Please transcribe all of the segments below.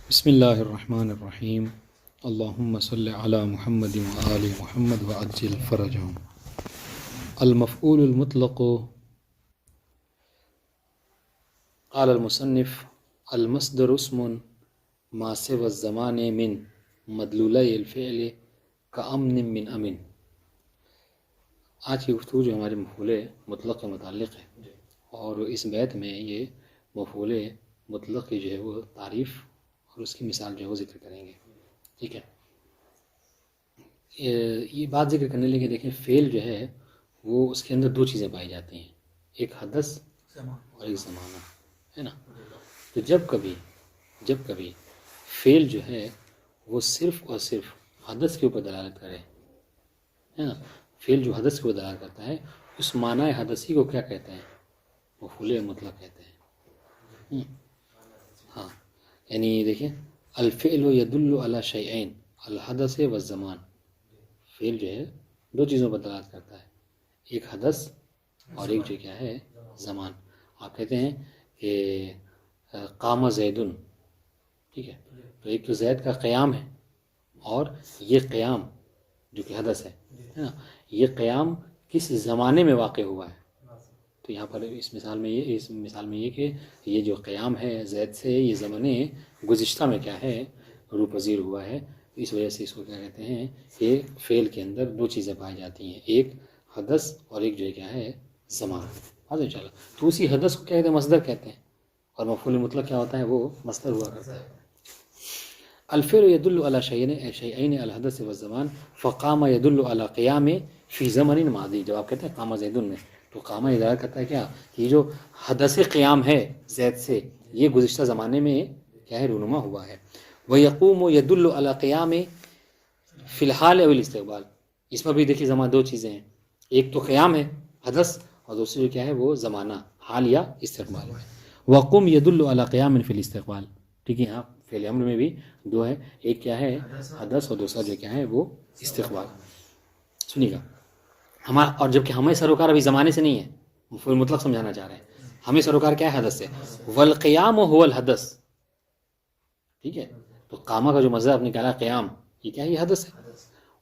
بسم اللہ الرحمن الرحیم اللہم صلی علی محمد وآل محمد وعجل فرجہم۔ المفعول المطلق قال المصنف المصدر اسم ما سوى الزمان من مدلولی الفعل کامن من امن۔ آج کی گفتگو جو ہمارے مفعول مطلق کے متعلق ہے، اور اس بیت میں یہ مفعول مطلق کی جو ہے وہ تعریف اور اس کی مثال جو ہے وہ ذکر کریں گے۔ ٹھیک ہے، یہ بات ذکر کرنے لگے دیکھیں فعل جو ہے وہ اس کے اندر دو چیزیں پائی جاتی ہیں، ایک حدث اور ایک زمانہ، ہے نا۔ تو جب کبھی فعل جو ہے وہ صرف اور صرف حدث کے اوپر دلالت کرے، ہے نا، فعل جو حدث کے اوپر دلالت کرتا ہے اس معنی حدثی کو کیا کہتے ہیں؟ مفعول مطلق کہتے ہیں۔ ہاں، یعنی دیکھیں الفعل یدل علی شیئین الحدث والزمان، فعل جو ہے دو چیزوں پر دلالت کرتا ہے، ایک حدث اور ایک جو کیا ہے زمان۔ آپ کہتے ہیں کہ قام زیدن، ٹھیک ہے، تو ایک تو زید کا قیام ہے، اور یہ قیام جو کہ حدث ہے نا، یہ قیام کس زمانے میں واقع ہوا ہے؟ تو یہاں پر اس مثال میں یہ کہ یہ جو قیام ہے زید سے، یہ زمانے گزشتہ میں کیا ہے روپذیر ہوا ہے۔ اس وجہ سے اس کو کیا کہتے ہیں کہ فعل کے اندر دو چیزیں پائی جاتی ہیں، ایک حدث اور ایک جو ہے کیا ہے زمان۔ آج انشاءاللہ تو اسی حدث کو کیا کہتے ہیں؟ مصدر کہتے ہیں، اور مفعول مطلق کیا ہوتا ہے؟ وہ مصدر ہوا کرتا ہے۔ الفعل يدل على شيئين الحدث والزمان فقام يدل على قیام فی زمن ماضی۔ جب آپ کہتے ہیں قام زید میں، تو قامہ ادارہ کرتا ہے کیا کہ یہ جو حدث قیام ہے زید سے، یہ گزشتہ زمانے میں کیا ہے رونما ہوا ہے۔ وَيَقُومُ يَدُلُّ عَلَى قِيَامِ فِي الْحَالِ أَوِ الْاِسْتِقْبَالِ۔ اس میں بھی دیکھیے زمان دو چیزیں ہیں، ایک تو قیام ہے حدث، اور دوسری جو کیا ہے وہ زمانہ حال یا استقبال ہے۔ وَقُمْ يَدُلُّ عَلَى قِيَامٍ فِي الْاِسْتِقْبال۔ ٹھیک ہے، یہاں فعل امر میں بھی دو ہے، ایک کیا ہے حدث اور دوسرا جو کیا ہے وہ استقبال۔ سنیے گا ہمارا، اور جبکہ ہمیں سروکار ابھی زمانے سے نہیں ہے، مفعول مطلق سمجھانا چاہ رہے ہیں، ہمیں سروکار کیا ہے؟ حدث سے۔ والقیام هو الحدث، ٹھیک ہے، تو قامہ کا جو مصدر آپ نے نکالا قیام، یہ کیا ہے؟ یہ حدث ہے۔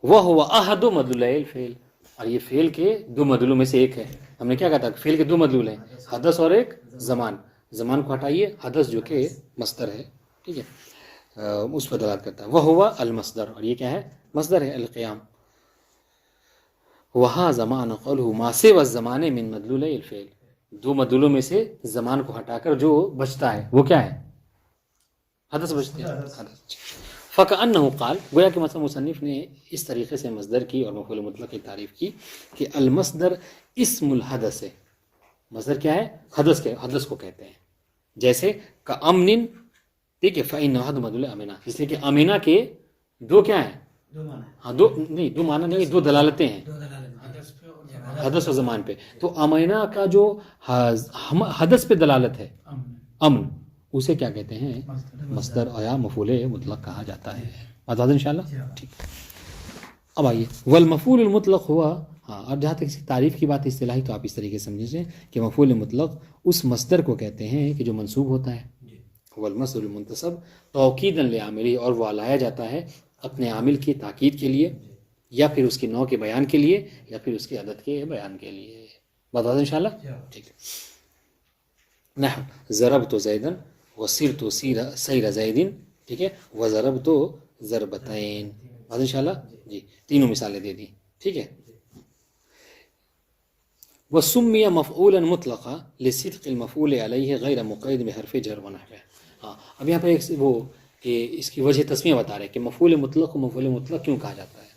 وهو احد مدلولی الفعل، اور یہ فعل کے دو مدلوں میں سے ایک ہے۔ ہم نے کیا کہا تھا؟ فعل کے دو مدلول ہیں، حدث اور ایک زمان۔ زمان کو ہٹائیے، حدث جو کہ مصدر ہے، ٹھیک ہے، اس پر دلالت کرتا ہے۔ وہو المصدر، اور یہ کیا ہے؟ مصدر ہے القیام۔ وہاں زمان قوله ما سوى الزمان من مدلولی الفعل، دو مدلوں میں سے زمان کو ہٹا کر جو بچتا ہے وہ کیا ہے؟ حدث بچتے ہیں، حدث۔ فکأنہ قال، گویا کہ مثلا مصنف نے اس طریقے سے مصدر کی اور مفعول مطلق کی تعریف کی کہ المصدر اسم الحدث ہے، مصدر کیا ہے؟ حدث کو کہتے ہیں۔ جیسے کامن، ٹھیک ہے، فإنہ احد مدلول امینہ، اس لیے کہ امینہ کے دو کیا ہیں؟ ہاں، دو معنی نہیں، دو دلالتیں ہیں، حدث و زمان پہ۔ تو امینہ کا جو حدث پہ دلالت ہے، امن، اسے کیا کہتے ہیں؟ مصدر یا مفعول مطلق کہا جاتا ہے۔ بتا دیں انشاءاللہ، ٹھیک۔ اب آئیے والمفعول المطلق ہوا، ہاں، اب جہاں تک اس کی تعریف کی بات اصطلاحی تو آپ اس طریقے سے سمجھیں کہ مفعول مطلق اس مصدر کو کہتے ہیں کہ جو منصوب ہوتا ہے، والمصدر المنتصب توکیدا لعاملہ، اور وہ لایا جاتا ہے اپنے عامل کی تاکید کے لیے، یا پھر اس کی نوع کے بیان کے لیے، یا پھر اس کی عدد کے بیان کے لیے۔ بتا دیں انشاءاللہ، ٹھیک ہے۔ نحو ضربت زیدن وسرت سیر زید، ٹھیک ہے، وضربت ضربتین۔ بات انشاءاللہ، جی، تینوں مثالیں دے دی، ٹھیک ہے۔ وسمی مفعولا مطلقا لصدق المفعول علیہ غیر مقید بحرف جر ونحوہ۔ ہاں، اب یہاں پر ایک وہ کہ اس کی وجہ تسمیہ بتا رہے کہ مفعول مطلق کو مفعول مطلق کیوں کہا جاتا ہے۔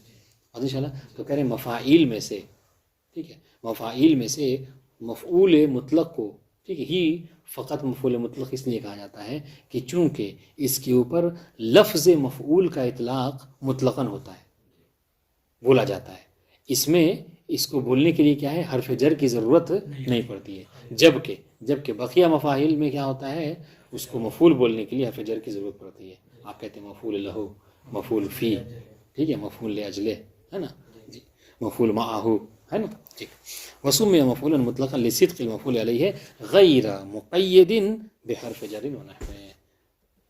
بات انشاءاللہ، تو کہہ رہے ہیں مفاعیل میں سے، ٹھیک ہے، مفاعیل میں سے مفعول مطلق کو، ٹھیک ہے، ہی فقط مفعول مطلق اس لیے کہا جاتا ہے کہ چونکہ اس کے اوپر لفظ مفعول کا اطلاق مطلقاً ہوتا ہے، بولا جاتا ہے، اس میں اس کو بولنے کے لیے کیا ہے؟ حرف جر کی ضرورت نہیں پڑتی ہے، جبکہ بقیہ مفاعیل میں کیا ہوتا ہے؟ اس کو مفعول بولنے کے لیے حرف جر کی ضرورت پڑتی ہے۔ آپ کہتے ہیں مفعول لہو، مفعول فی، ٹھیک ہے، مفعول لاجلہ، ہے نا، جی، مفعول معہ، ہے نا، ٹھیک۔ وسمی مفعولا مطلقا لصدق المفعول علیہ غیر مقید بحرف جر ونحوہ۔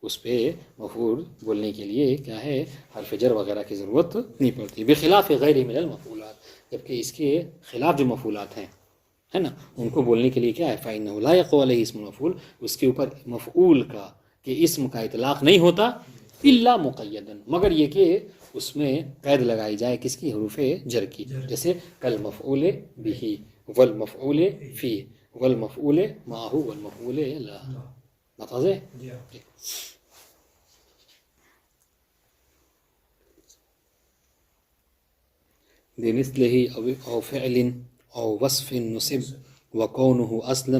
اس پہ مفعول بولنے کے لیے کیا ہے حرف جر وغیرہ کی ضرورت نہیں پڑتی، بخلاف غیر من المفعولات، جبکہ اس کے خلاف جو مفعولات ہیں ہے نا ان کو بولنے کے لیے کیا ہے فإنه لا يقع علیہ اسم المفعول، اس کے اوپر مفعول کا کہ اسم کا اطلاق نہیں ہوتا الا مقیدا، مگر یہ کہ اس میں قید لگائی جائے کس کی حروف جر کی، جیسے کل مفعول به والمفعول فيه والمفعول معه والمفعول لا، متوضح؟ بمثله او فعل او وصف نصب وكونه اصلا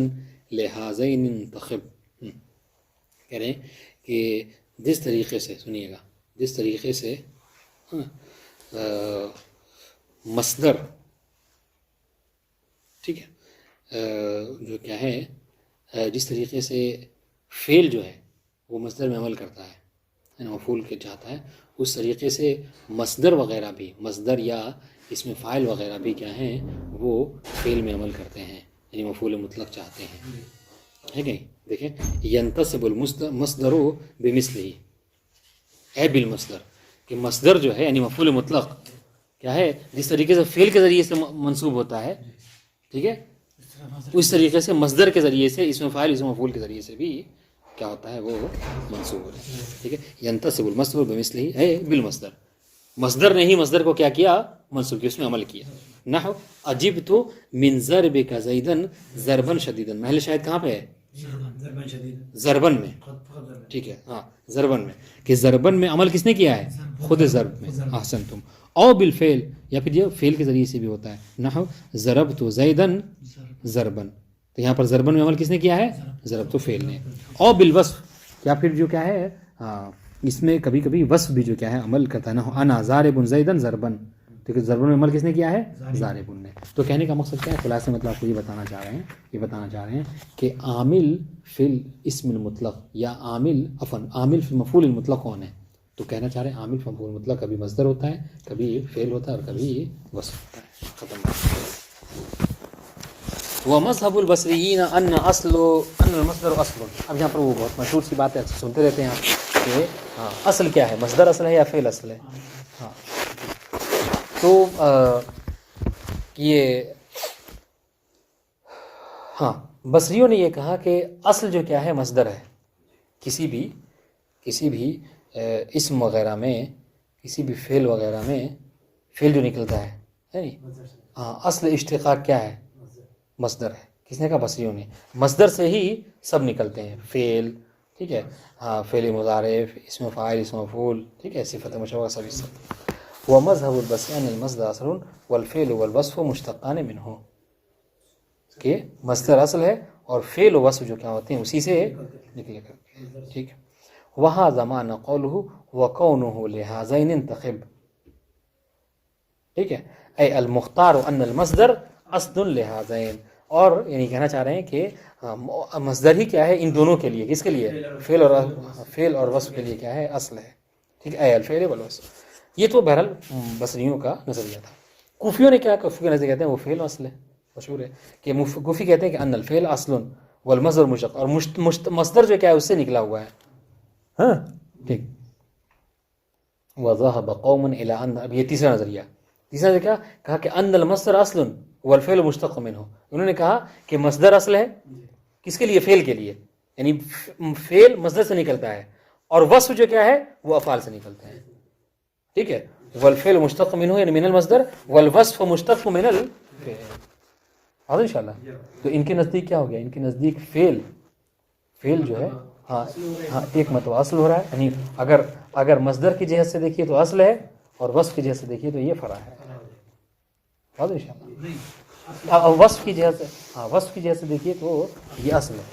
لهذين انتخب، کہہ رہے ہیں کہ جس طریقے سے سنیے گا، جس طریقے سے مصدر ٹھیک ہے جو کیا ہے جس طریقے سے فعل جو ہے وہ مصدر میں عمل کرتا ہے مفعول کے چاہتا ہے، اس طریقے سے مصدر وغیرہ بھی، مصدر یا اس میں فاعل وغیرہ بھی کیا ہیں وہ فعل میں عمل کرتے ہیں، یعنی مفعول مطلق چاہتے ہیں، ہے کہ دیکھیں ینتصب المصدر بمثله اے بالمصدر، کہ مصدر جو ہے یعنی مفعول مطلق کیا ہے جس طریقے سے فعل کے ذریعے سے منصوب ہوتا ہے ٹھیک ہے، اس طریقے سے مصدر کے ذریعے سے اس میں فاعل اس میں مفعول کے ذریعے سے بھی کیا ہوتا ہے وہ منصوب ہوتا ہے، ٹھیک ہے ینتصب المصدر بمثله اے بالمصدر، مصدر نے ہی مصدر کو کیا کیا منصوب کیا، اس میں عمل کیا، نحو اجبت من ضربک زیدا ضربا شدیدا، محل شاہد کہاں پہ ہے ضربن میں، ٹھیک ہے ہاں ضربن میں، کہ ضربن میں عمل کس نے کیا ہے خود ضرب میں، احسنتم، او بالفعل یا پھر یہ فعل کے ذریعے سے بھی ہوتا ہے، نحو ضربت زیدا ضربا، تو یہاں پر ضربن میں عمل کس نے کیا ہے ضرب تو فعل نے، او بالوصف یا پھر جو کیا ہے اس میں کبھی کبھی وصف بھی جو کیا ہے عمل کرتا ہے، نحو انا ضارب زیدا ضربا، ٹھیک ہے ضربن میں عمل کس نے کیا ہے ضارب نے، تو کہنے کا مقصد کیا ہے خلاصے مطلب آپ کو یہ بتانا چاہ رہے ہیں کہ عامل فی الاسم المطلق یا عامل فی مفعول المطلق کون ہے، تو کہنا چاہ رہے ہیں عامل فی مفعول المطلق کبھی مصدر ہوتا ہے، کبھی فعل ہوتا ہے اور کبھی وصف ہوتا ہے، ختم۔ ومذهب البصریین ان المصدر اصل، اب یہاں پر وہ بہت مشہور سی بات ہے سنتے رہتے ہیں آپ کہ اصل کیا ہے، مصدر اصل ہے یا فعل اصل ہے، ہاں تو یہ ہاں بصریوں نے یہ کہا کہ اصل جو کیا ہے مصدر ہے، کسی بھی اسم وغیرہ میں، کسی بھی فعل وغیرہ میں فعل جو نکلتا ہے ہاں اصل اشتقاق کیا ہے مصدر ہے، کس نے کہا بصریوں نے، مصدر سے ہی سب نکلتے ہیں، فعل ٹھیک ہے ہاں فعل مضارع اسم فاعل اسم مفعول ٹھیک ہے صفت مشبوہہ سبھی سب، ومذهب البصريين المصدر اصل والفعل والوصف مشتقان منه، کہ مصدر اصل ہے اور فعل و وصف جو کیا ہوتے ہیں اسی سے نکلے کرتے ہیں، ٹھیک ہے، وهذا معنى قوله وكونه لهذين انتخب، ٹھیک ہے اي المختار ان المصدر اصل لهذين، اور یعنی کہنا چاہ رہے ہیں کہ مصدر ہی کیا ہے ان دونوں کے لیے، کس کے لیے فعل اور وصف کے لیے کیا ہے اصل ہے، ٹھیک ہے اي الفعل والوصف، یہ تو بہرحال بصریوں کا نظریہ تھا۔ کوفیوں نے کیا، کوفی کا نظریہ کہتے ہیں وہ فعل اصل ہے، مشہور ہے کہ کوفی کہتے ہیں کہ ان الفعل اصل والمصدر مشتق، اور مصدر جو کیا ہے اس سے نکلا ہوا ہے، ہاں ٹھیک۔ وذهب قوم الى ان، اب یہ تیسرا نظریہ کیا کہا کہ ان المصدر اصل والفعل مشتق منه، انہوں نے کہا کہ مصدر اصل ہے کس کے لیے، فعل کے لیے، یعنی فعل مصدر سے نکلتا ہے اور وصف جو کیا ہے وہ افعال سے نکلتا ہے، ٹھیک ہے، والفعل مشتق منه یعنی من المصدر، والوصف مشتق من الفعل، واضح انشاءاللہ۔ تو ان کے نزدیک کیا ہو گیا، ان کے نزدیک فعل جو ہے ہاں ایک مطلب اصل ہو رہا ہے، یعنی اگر مصدر کی جہت سے دیکھیے تو اصل ہے اور وصف کی جہت سے دیکھیے تو یہ فرع ہے، واضح انشاءاللہ۔ وصف کی جہت سے دیکھیے تو یہ اصل ہے،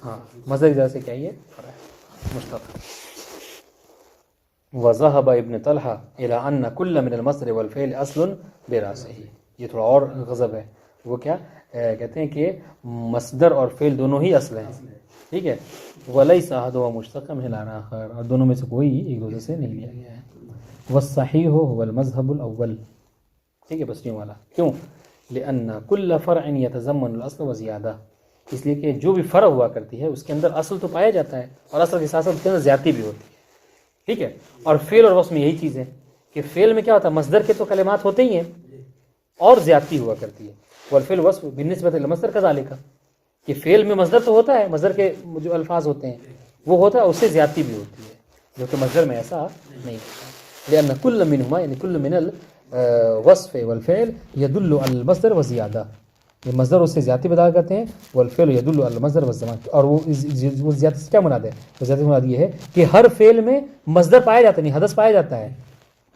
ہاں مصدر کی جہت سے کیا یہ فرع ہے، مشتق۔ وذهب ابن طلحہ الى ان كل من المصدر والفعل اصل براسه، یہ تھوڑا اور غضب ہے، وہ کیا کہتے ہیں کہ مصدر اور فعل دونوں ہی اصل ہیں، ٹھیک ہے، وليس احدهما مشتقا من الاخر، اور دونوں میں سے کوئی ایک دوسرے سے نہیں لیا گیا ہے، والصحيح هو المذهب الاول، ٹھیک ہے بصریوں والا، کیوں، لان كل فرع يتضمن الاصل وزياده، اس لیے کہ جو بھی فرع ہوا کرتی ہے اس کے اندر اصل تو پایا جاتا ہے، اور اصل کے ساتھ ساتھ اس کے اندر زیادتی بھی ہوتی ہے، ٹھیک ہے. اور فعل اور وصف میں یہی چیز ہے کہ فعل میں کیا ہوتا ہے، مصدر کے تو کلمات ہوتے ہی ہیں اور زیادتی ہوا کرتی ہے. والفعل وصف بالنسبت للمصدر کذالک، کہ فعل میں مصدر تو ہوتا ہے، مصدر کے جو الفاظ ہوتے ہیں وہ ہوتا ہے، اس سے زیادتی بھی ہوتی ہے، جو کہ مصدر میں ایسا نہیں ہوتا. لأن كل منهما یعنی کل من الوصف والفعل يدل على المصدر وزیادہ، یہ مصدر اس سے زیادتی بتا کرتے ہیں. والفعل يدل على المصدر والزمان، اور وہ زیادتی سے کیا مراد ہے؟ وہ زیادتی مراد یہ ہے کہ ہر فعل میں مصدر پایا جاتا ہے، نہیں حدث پایا جاتا ہے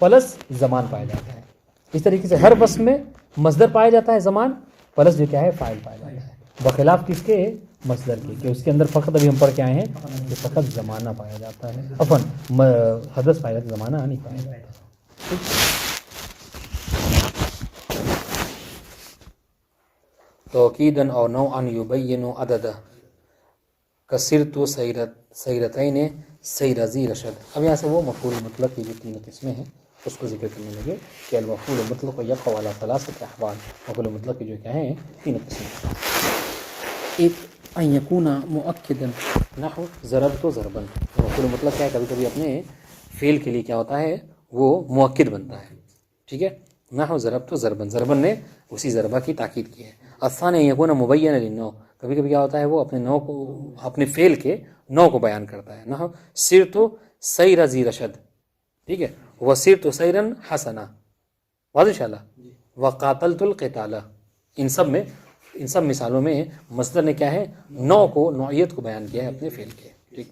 پلس زمان پایا جاتا ہے. اس طریقے سے ہر وصف میں مصدر پایا جاتا ہے زمان پلس جو کیا ہے فاعل پایا جاتا ہے، بخلاف کس کے؟ مصدر کے، کہ اس کے اندر فقط ابھی ہم پڑھ کے آئے ہیں کہ فقط زمانہ پایا جاتا ہے، حدث پایا جاتا ہے، زمانہ نہیں پایا جاتا. توکیدن اور نوعا یبین عددہ کثرت سیرتین سیر ذی رشد. اب یہاں سے وہ مفعول مطلق کی جو تین قسمیں ہیں اس کو ذکر کرنے لگے کہ المفعول مطلق یقع علی ثلاثۃ احوال. مفعول مطلق کی جو کیا ہیں تین قسمیں. ایک ان یکون مؤکدا نحو ضربت ضربا. مفعول مطلق کیا ہے، کبھی کبھی اپنے فعل کے لیے کیا ہوتا ہے وہ مؤکد بنتا ہے، ٹھیک ہے. نحو ضربت ضربا، ضربن نے اسی ضربہ کی تاکید کی ہے. الثانی ان یکون مبینا للنوع، کبھی کبھی کیا ہوتا ہے وہ اپنے نوع کو، اپنے فعل کے نوع کو بیان کرتا ہے. نحو سرت سیر ذی رشد، ٹھیک ہے. وسرت سیرا حسنا، واضح ان شاء اللہ. وقاتلت القتال. ان سب مثالوں میں مصدر نے کیا ہے، نوع کو، نوعیت کو بیان کیا ہے اپنے فعل کے، ٹھیک.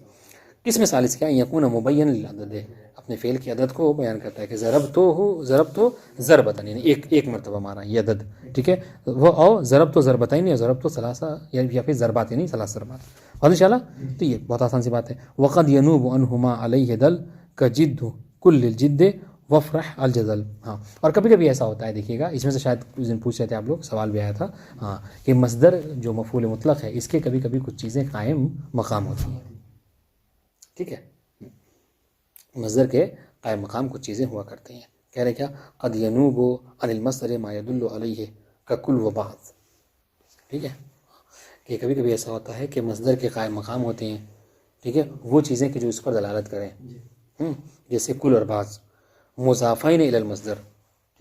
کس مثال سے کیا یکون مبین للعدد، اپنے فعل کی عدد کو بیان کرتا ہے کہ ضربتو ضربتن، یعنی ایک مرتبہ مارا یہ عدد، ٹھیک ہے. وہ او ضربتو ضربتین یا ضربتو ثلاثہ یا پھر ضربات یعنی ثلاث ضربات، واضح ان شاء اللہ. تو یہ بہت آسان سی بات ہے. وقد ینوب عنہما علیہ دل کجد کل الجد وفرح الجدل. ہاں، اور کبھی کبھی ایسا ہوتا ہے، دیکھیے گا اس میں سے شاید اس دن پوچھ رہے تھے آپ لوگ، سوال بھی آیا تھا، ہاں، کہ مصدر جو مفعول مطلق ہے اس کے کبھی کبھی کچھ چیزیں قائم مقام ہوتی ہیں، ٹھیک ہے. مصدر کے قائم مقام کچھ چیزیں ہوا کرتی ہیں. کہہ رہے کیا، قد ینوب عن المصدر ما يدل علیہ ککل و بعض، ٹھیک ہے. کہ کبھی کبھی ایسا ہوتا ہے کہ مصدر کے قائم مقام ہوتے ہیں، ٹھیک ہے، وہ چیزیں کہ جو اس پر دلالت کریں، جیسے کل اور بعض. مضافین الی المصدر،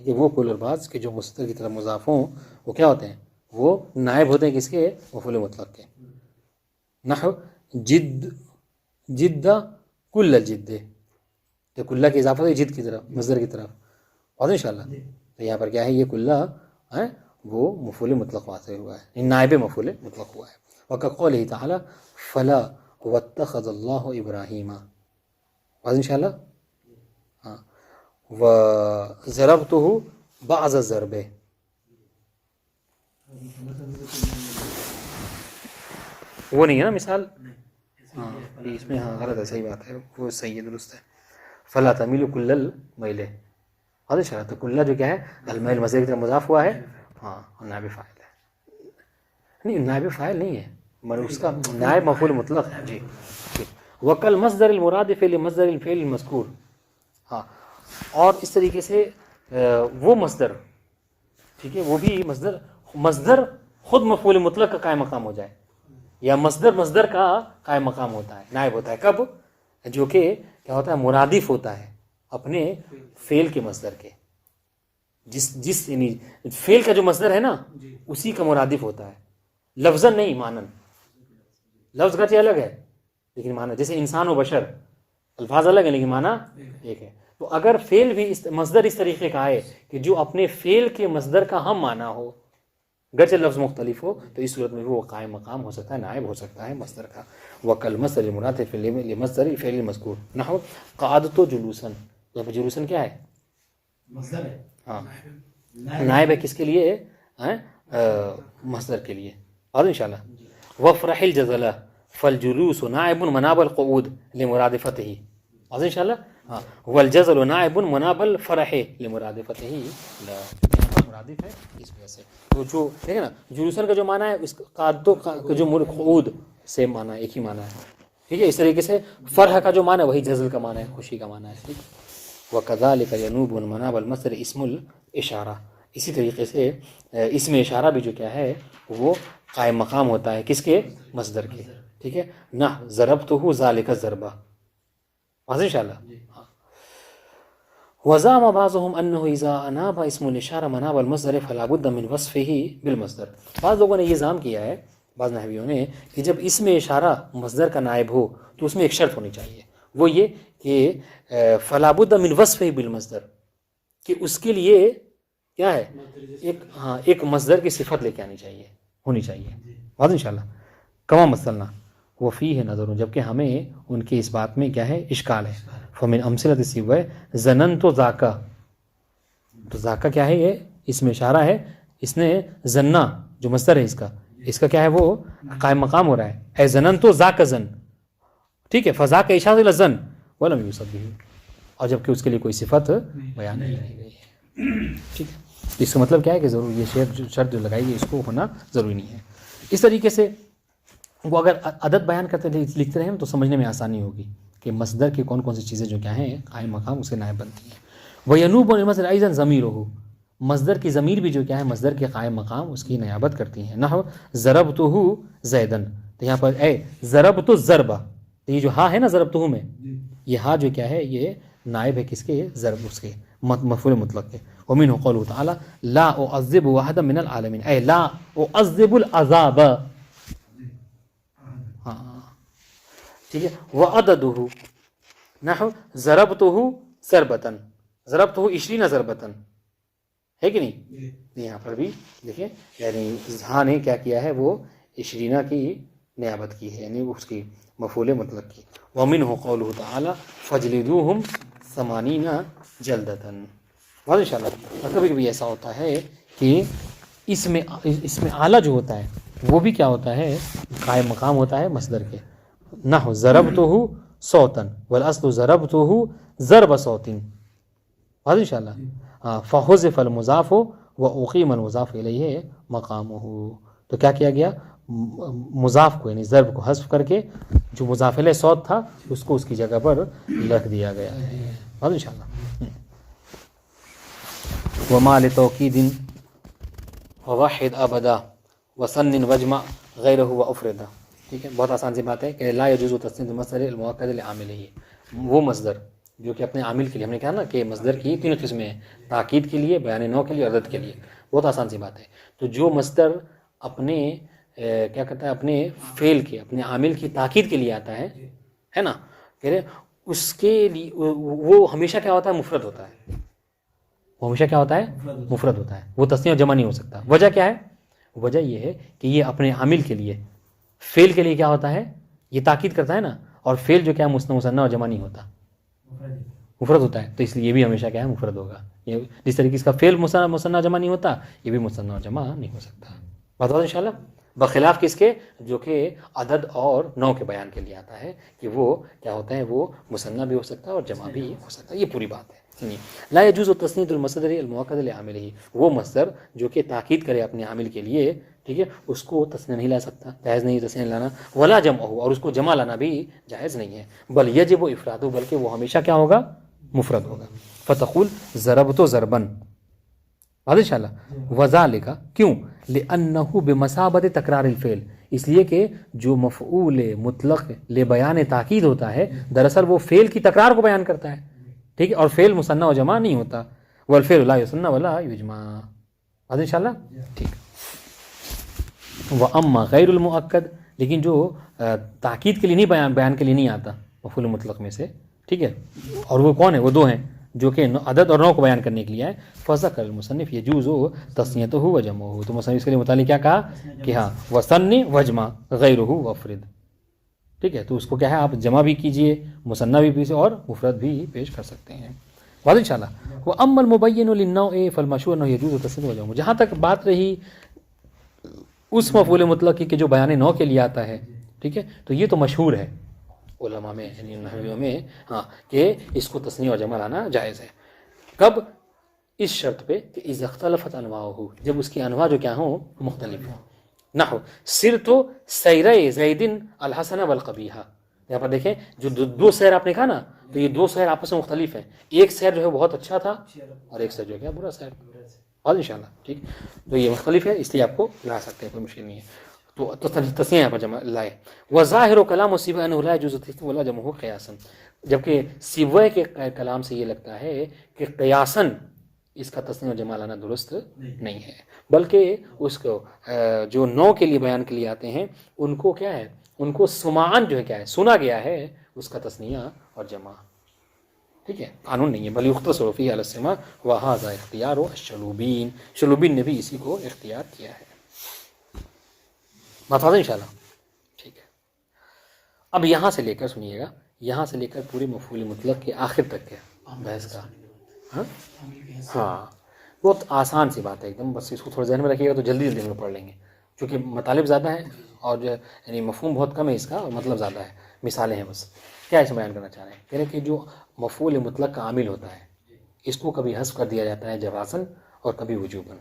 ٹھیک ہے، وہ کل اور بعض کہ جو مصدر کی طرف مضاف ہوں وہ کیا ہوتے ہیں، وہ نائب ہوتے ہیں کس کے، مفعول مطلق کے. نحو جد کل الجد، تو کلہ کی اضافت ہے جد کی طرف، مصدر کی طرف، اور انشاءاللہ. تو یہاں پر کیا ہے، یہ کلہ ہے وہ مفعول مطلق واضح ہوا ہے، نائب مفعول مطلق ہوا ہے. وکقولہ تعالی فلا واتخذ اللہ ابراہیم، واضح انشاءاللہ. ہاں، وضربتہ بعض الضرب، وہ نہیں ہے نا مثال، ہاں اس میں ہاں غلط ہے، صحیح بات ہے، وہ صحیح ہے، درست ہے. فلا تمیل کل المیل، واضح شرح. تو کلہ جو کیا ہے، المیل مصدر کی طرف مضاف ہوا ہے، ہاں، نائب فاعل ہے. نہیں، نائب فاعل نہیں ہے، مگر اس کا نائب مفعول مطلق ہے. جی، وکل مصدر المرادف لمصدر الفعل المذکور. ہاں، اور اس طریقے سے وہ مصدر، ٹھیک ہے، وہ بھی مصدر خود مفعول مطلق کا قائم مقام ہو جائے، یا مصدر کا قائم مقام ہوتا ہے، نائب ہوتا ہے. کب؟ جو کہ کیا ہوتا ہے، مرادف ہوتا ہے اپنے فعل کے مصدر کے، جس یعنی فعل کا جو مصدر ہے نا اسی کا مرادف ہوتا ہے، لفظاً نہیں، معنن. لفظ کا الگ ہے لیکن معنی، جیسے انسان و بشر، الفاظ الگ ہیں لیکن معنی ایک ہے. تو اگر فعل بھی مصدر اس طریقے کا آئے کہ جو اپنے فعل کے مصدر کا ہم معنی ہو گرچہ لفظ مختلف ہو، تو اس صورت میں وہ قائم مقام ہو سکتا ہے، نائب ہو سکتا ہے مصدر کا. وکل مصدر المرادف لمصدر الفعل المذکور. نحو قعدت جلوسا، یہاں پہ جلوسا کیا ہے، مصدر ہے، ہاں، نائب ہے کس کے لیے، مصدر کے لیے، اور انشاءاللہ. وفرح الجزل فالجلوس نائب مناب القعود لمرادفتہ، اور انشاءاللہ. ہاں، والجزل نائب مناب الفرح لمرادفتہ، مرادف ہے اس وجہ سے. تو جو دیکھیں نا، جلوسن کا جو معنی ہے اس قعدتوں کا جو قعود سے معنی ایک ہی معنی ہے، ٹھیک ہے. اس طریقے سے فرح کا جو معنی ہے وہی جزل کا معنی ہے، خوشی کا معنی ہے، ٹھیک. وَكَذَلِكَ يَنُوبُ مَنَابَ الْمَصْدَرِ اسم الاشارہ. اسی طریقے سے اسم اشارہ بھی جو کیا ہے وہ قائم مقام ہوتا ہے کس کے؟ مصدر کے. ٹھیک ہے نہ ضربتہ ذالک ضربہ واضح انشاءاللہ. وزعم بعضهم انه اذا اناب اسم الاشارہ مناب المصدر فلا بد من وصفه بالمصدر. بعض لوگوں نے یہ ظام کیا ہے، بعض نحویوں نے، کہ جب اسم اشارہ مصدر کا نائب ہو تو اس میں ایک شرط ہونی چاہیے، وہ یہ کہ فلا بد من وصفه بالمصدر، کہ اس کے لیے کیا ہے ایک مصدر کی صفت لے کے آنی چاہیے، ہونی چاہیے. واضح انشاءاللہ. کما مثلنا وفیہ نظر، جبکہ ہمیں ان کی اس بات میں کیا ہے اشکال ہے. فمن امثلۃ السیوہ ظننت ذاکا، تو ذاکا کیا ہے؟ یہ اس میں اشارہ ہے، اس نے ظننا جو مصدر ہے اس کا کیا ہے وہ قائم مقام ہو رہا ہے. اے ظننت ذاک ظن، ٹھیک ہے، فذاک اشارہ الی الظن ولم یوصف به، اور جبکہ اس کے لیے کوئی صفت بیان نہیں کی گئی ہے. ٹھیک ہے، اس کا مطلب کیا ہے کہ ضرور یہ شرط جو لگائی گئی اس کو ہونا ضروری نہیں ہے. اس طریقے سے وہ اگر عدد بیان کرتے لکھتے رہیں تو سمجھنے میں آسانی ہوگی کہ مصدر کی کون کون سی چیزیں جو کیا ہیں قائم مقام اس کے نائب بنتی ہیں. وَيَنُوبُ الْمَصْدَرَ أَيْضًا ضَمِيرُهُ، مصدر کی ضمیر بھی جو کیا ہے مصدر کے قائم مقام اس کی نیابت کرتی ہیں. نحو ضربتہ زیدن، تو یہاں پر اے ضربت الضربہ، تو یہ جو ہا ہے نا ضربتہ میں، یہ ہا جو کیا ہے یہ نائب ہے کس کے؟ ضرب اس کے مفعول مطلق کے. ومنہ قوله تعالی لا اعذب واحدا من العالمین، اے لا اعذب العذاب. ٹھیک ہے. وعددہ نحو ضربتہ ضربتن، ضربتہ 20 ضربتن، ہے کہ نہیں؟ یہاں پر بھی دیکھیں یعنی ہاں نے کیا کیا ہے وہ 20 کی نیابت کی ہے، یعنی اس کی مفعول مطلق کی. ومنہ قوله تعالی فجلدوہم 80 جلدتن. بہت انشاءاللہ. کبھی کبھی ایسا ہوتا ہے کہ اس میں اعلیٰ جو ہوتا ہے وہ بھی کیا ہوتا ہے قائم مقام ہوتا ہے مصدر کے. نحو ضربتہ صوتن والاصل ضربتہ ضرب صوت. بہت انشاءاللہ. فحذف المضاف واقیم المضاف الیہ مقامہ، تو کیا کیا گیا مضاف کو یعنی ضرب کو حذف کر کے جو مضاف الیہ صوت تھا اس کو اس کی جگہ پر رکھ دیا گیا ہے. بہت انشاءاللہ. وما لتوکید ووحد ابدا وسن وجمع غیرہ وافردہ. ٹھیک ہے، بہت آسان سی بات ہے کہ لا یجوز تسنید المصدر المؤکد لعاملہ، وہ مصدر جو کہ اپنے عامل کے لیے، ہم نے کہا نا کہ مصدر کی 3 قسمیں ہیں، تاکید کے لیے، بیان نوع کے لیے اور عدد کے لیے. بہت آسان سی بات ہے. تو جو مصدر اپنے کیا کہتا ہے اپنے فعل کے، اپنے عامل کی تاکید کے لیے آتا ہے نا، کہہ رہے اس کے لیے وہ ہمیشہ کیا ہوتا ہے مفرد ہوتا ہے. وہ ہمیشہ کیا ہوتا ہے مفرد ہوتا ہے، وہ تثنیہ اور جمع نہیں ہو سکتا. وجہ کیا ہے؟ وجہ یہ ہے کہ یہ اپنے عامل کے لیے، فعل کے لیے کیا ہوتا ہے یہ تاکید کرتا ہے نا، اور فعل جو کیا مثنى اور جمع نہیں ہوتا، مفرد ہوتا ہے، تو اس لیے یہ بھی ہمیشہ کیا ہے مفرد ہوگا. یہ جس طریقے اس کا فعل مثنى جمع نہیں ہوتا، یہ بھی مثنى اور جمع نہیں ہو سکتا. بات ہو انشاءاللہ. بخلاف کس کے؟ جو کہ عدد اور نوع کے بیان کے لیے آتا ہے کہ وہ کیا ہوتا ہے وہ مثنى بھی ہو سکتا ہے اور جمع بھی ہو سکتا ہے. یہ پوری بات ہے. لا يجوز تسنید المصدر المؤکد لعاملہ، وہ مصدر جو کہ تاکید کرے اپنے عامل کے لیے، ٹھیک ہے، اس کو تسنیہ نہیں لا سکتا، جائز نہیں تسنیہ لانا. ولا جمع، اور اس کو جمع لانا بھی جائز نہیں ہے. بل یجب افراد، بلکہ وہ ہمیشہ کیا ہوگا مفرد ہوگا. فتقول ضربت ضربا. واضح انشاءاللہ. وذالک کیوں؟ لانہ بمثابۃ تکرار الفعل، اس لیے کہ جو مفعول مطلق لے بیان تاکید ہوتا ہے دراصل وہ فعل کی تکرار کو بیان کرتا ہے. ٹھیک ہے، اور فعل مثنى و جمع نہیں ہوتا. والفعل لا یثنى ولا یجمع. واضح انشاءاللہ. ٹھیک. واما غیر المؤکد، لیکن جو تاکید کے لیے نہیں بیان کے لیے نہیں آتا مفعول مطلق میں سے، ٹھیک ہے، اور وہ کون ہے؟ وہ 2 ہیں جو کہ عدد اور نوع کو بیان کرنے کے لیے آئے. فذکر المصنف یجوز تثنیتہ وجمعہ، تو مصنف اس کے لیے متعلق کیا کہا کہ ہاں وثنی وجمع غیرہ وافرد. ٹھیک ہے، تو اس کو کیا ہے آپ جمع بھی کیجئے، مثنیٰ بھی کیجئے اور مفرد بھی پیش کر سکتے ہیں. واضح انشاءاللہ. واما المبین للنوع فالمشہور انه يجوز تسنید وجمع. جہاں تک بات رہی اس مفعول مطلق کی کہ جو بیان نوع کے لیے آتا ہے، ٹھیک ہے، تو یہ تو مشہور ہے علماء میں یعنی نحویوں میں، ہاں، کہ اس کو تسنیہ اور جمع لانا جائز ہے. کب؟ اس شرط پہ کہ اذا اختلفت انواعہ، جب اس کی انواع جو کیا ہوں مختلف ہوں. نحو سرت سیر زید الحسن والقبیح. یہاں پر دیکھیں جو 2 سیر آپ نے کہا نا، تو یہ 2 سیر آپس میں مختلف ہیں. ایک سیر جو ہے بہت اچھا تھا اور ایک سیر جو ہے کیا برا سیر. اور انشاءاللہ ٹھیک، تو یہ مختلف ہے اس لیے آپ کو لا سکتے ہیں، کوئی مشکل نہیں ہے. تو تسنیہ یہاں پر جمع لائے. وظاہر و کلام و سیبہ انہ لا یجوز التثنیہ ولا جمع قیاسا، جبکہ سیبویہ کے کلام سے یہ لگتا ہے کہ قیاساً اس کا تسنیہ و جمع لانا درست نہیں ہے، بلکہ اس کو جو نو کے لیے بیان کے لیے آتے ہیں ان کو کیا ہے، ان کو سماعن جو ہے کیا ہے، سنا گیا ہے اس کا تسنیہ اور جمع. ٹھیک ہے، قانون نہیں ہے. بل یختصر فیہ علی السماع وہذا اختیار الشلوبین، شلوبین نے بھی اسی کو اختیار کیا ہے. بات واضح انشاءاللہ. ٹھیک ہے، اب یہاں سے لے کر سنیے گا، یہاں سے لے کر پورے مفعول مطلق کے آخر تک کے بحث کا. ہاں بہت آسان سی بات ہے ایک دم، بس اس کو تھوڑا ذہن میں رکھیے گا تو جلدی جلدی میں پڑھ لیں گے، چونکہ مطالب زیادہ ہیں اور جو یعنی مفہوم بہت کم ہے اس کا اور مطلب زیادہ ہے. مثالیں ہیں بس. کیا اسے بیان کرنا چاہ رہے ہیں؟ کہہ رہے ہیں کہ جو مفعول مطلق کا عامل ہوتا ہے اس کو کبھی حذف کر دیا جاتا ہے جوازاً اور کبھی وجوباً.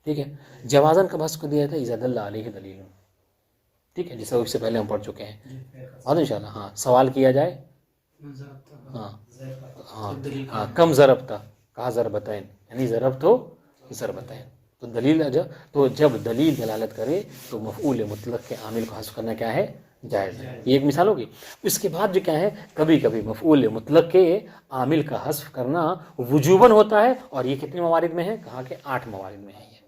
ٹھیک ہے، جوازاً کب حذف کر دیا جاتا ہے؟ اذا دل علیہ دلیل. ٹھیک ہے، جیسے اس سے پہلے ہم پڑھ چکے ہیں اور انشاءاللہ. ہاں سوال کیا جائے، ہاں ہاں ہاں کم ضربتا کہا ضربتین، یعنی ضرب تو ضربتین. تو دلیل تو جب دلیل دلالت کرے تو مفعول مطلق کے عامل کو حذف کرنا کیا ہے؟ جائز ہے. یہ ایک مثال ہوگی. اس کے بعد جو کیا ہے، کبھی کبھی مفعول مطلق کے عامل کا حذف کرنا وجوباً ہوتا ہے، اور یہ کتنے موارد میں ہے؟ کہا کہ 8 موارد میں ہے یہ.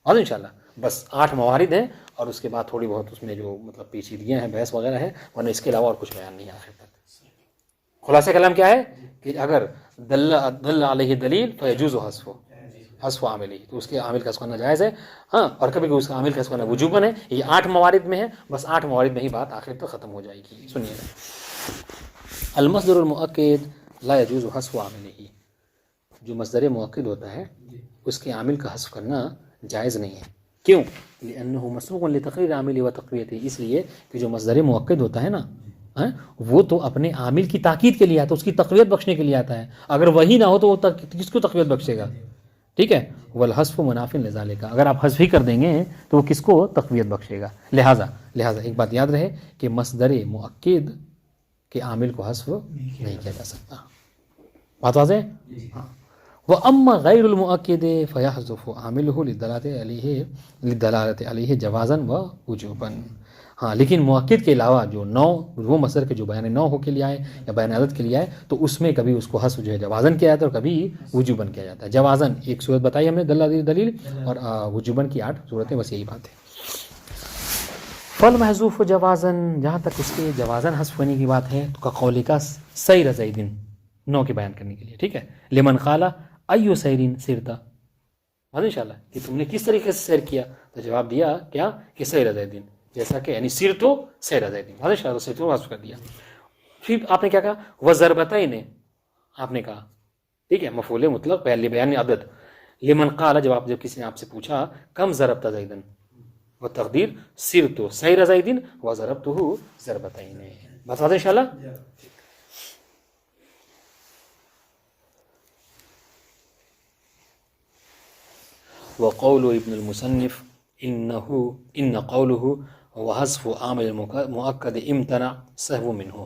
اور انشاءاللہ بس 8 موارد ہیں، اور اس کے بعد تھوڑی بہت اس میں جو مطلب پیچیدگیاں ہیں، بحث وغیرہ ہے، ورنہ اس کے علاوہ اور کچھ بیان نہیں ہے آخر تک. خلاصہ کلام کیا ہے کہ اگر دل علیہ دلیل فیجوز حذف عامل، تو اس کے عامل کا حذف کرنا جائز ہے. ہاں، اور کبھی کبھی اس کا عامل کا حذف کرنا وجوباً ہے. یہ 8 موارد میں ہے، بس 8 موارد میں ہی بات آخر تک ختم ہو جائے گی. سنیے گا، المصدر المؤکد لا یجوز حذف عاملہ، جو مصدر مؤکد ہوتا ہے اس کے عامل کا حذف کرنا جائز نہیں ہے. کیوں؟ لأنہ مسبوق لتقریر عامل و تقویتہ، اس لیے کہ جو مصدر مؤکد ہوتا ہے نا وہ تو اپنے عامل کی تاکید کے لیے آتا ہے، اس کی تقویت بخشنے کے لیے آتا ہے. اگر وہی نہ ہو تو وہ کس کو تقویت بخشے گا؟ ٹھیک ہے، والحذف مناف لذالک، اگر آپ حذف ہی کر دیں گے تو وہ کس کو تقویت بخشے گا؟ لہٰذا ایک بات یاد رہے کہ مصدر مؤکد کے عامل کو حذف نہیں کیا جا سکتا. بات واضح ہے؟ ہاں. وَأَمَّا غَيْرُ الْمُؤَكِّدِ فَيَحْذُفُ عَامِلُهُ لِلدَّلَالَةِ عَلَيْهِ جَوَازًا وَوُجُوبًا. ہاں، لیکن مؤکد کے علاوہ جو نو، وہ مصدر کے جو بیان نو ہو کے لیے آئے یا بیان عدد کے لیے آئے، تو اس میں کبھی اس کو حذف جو ہے جوازاً کیا جاتا ہے اور کبھی وجوباً کیا جاتا ہے. جوازاً ایک صورت بتائی ہم نے دل علیہ دلیل، اور وجوباً کی 8 صورتیں، بس یہی بات ہے. فالمحذوف جوازاً، جہاں تک اس کے جوازاً حذف ہونے کی بات ہے تو قول کا سیر زید نو کے بیان کرنے کے لیے. ٹھیک ہے، لمن قال ایو سیرین سرتا، انشاءاللہ کہ تم نے کس طریقے سے سیر کیا، تو جواب دیا کیا کہ سیر زیدین، جیسا کہ یعنی سیر تو سیر زیدین، انشاءاللہ سیر تو حذف کر دیا. پھر آپ نے کیا کہا؟ وضربتین، آپ نے کہا ٹھیک ہے مفعول مطلق پہلے بیان عدد. لمن قال، جب کسی نے آپ سے پوچھا کم ضربت زیدن، وہ تقدیر سیر تو سیر زیدین و ضربتہ ضربتین. بات واضح انشاءاللہ. وقول ابن المصنف ان قوله وحذف عامل مؤکد امتنع سہو منہ.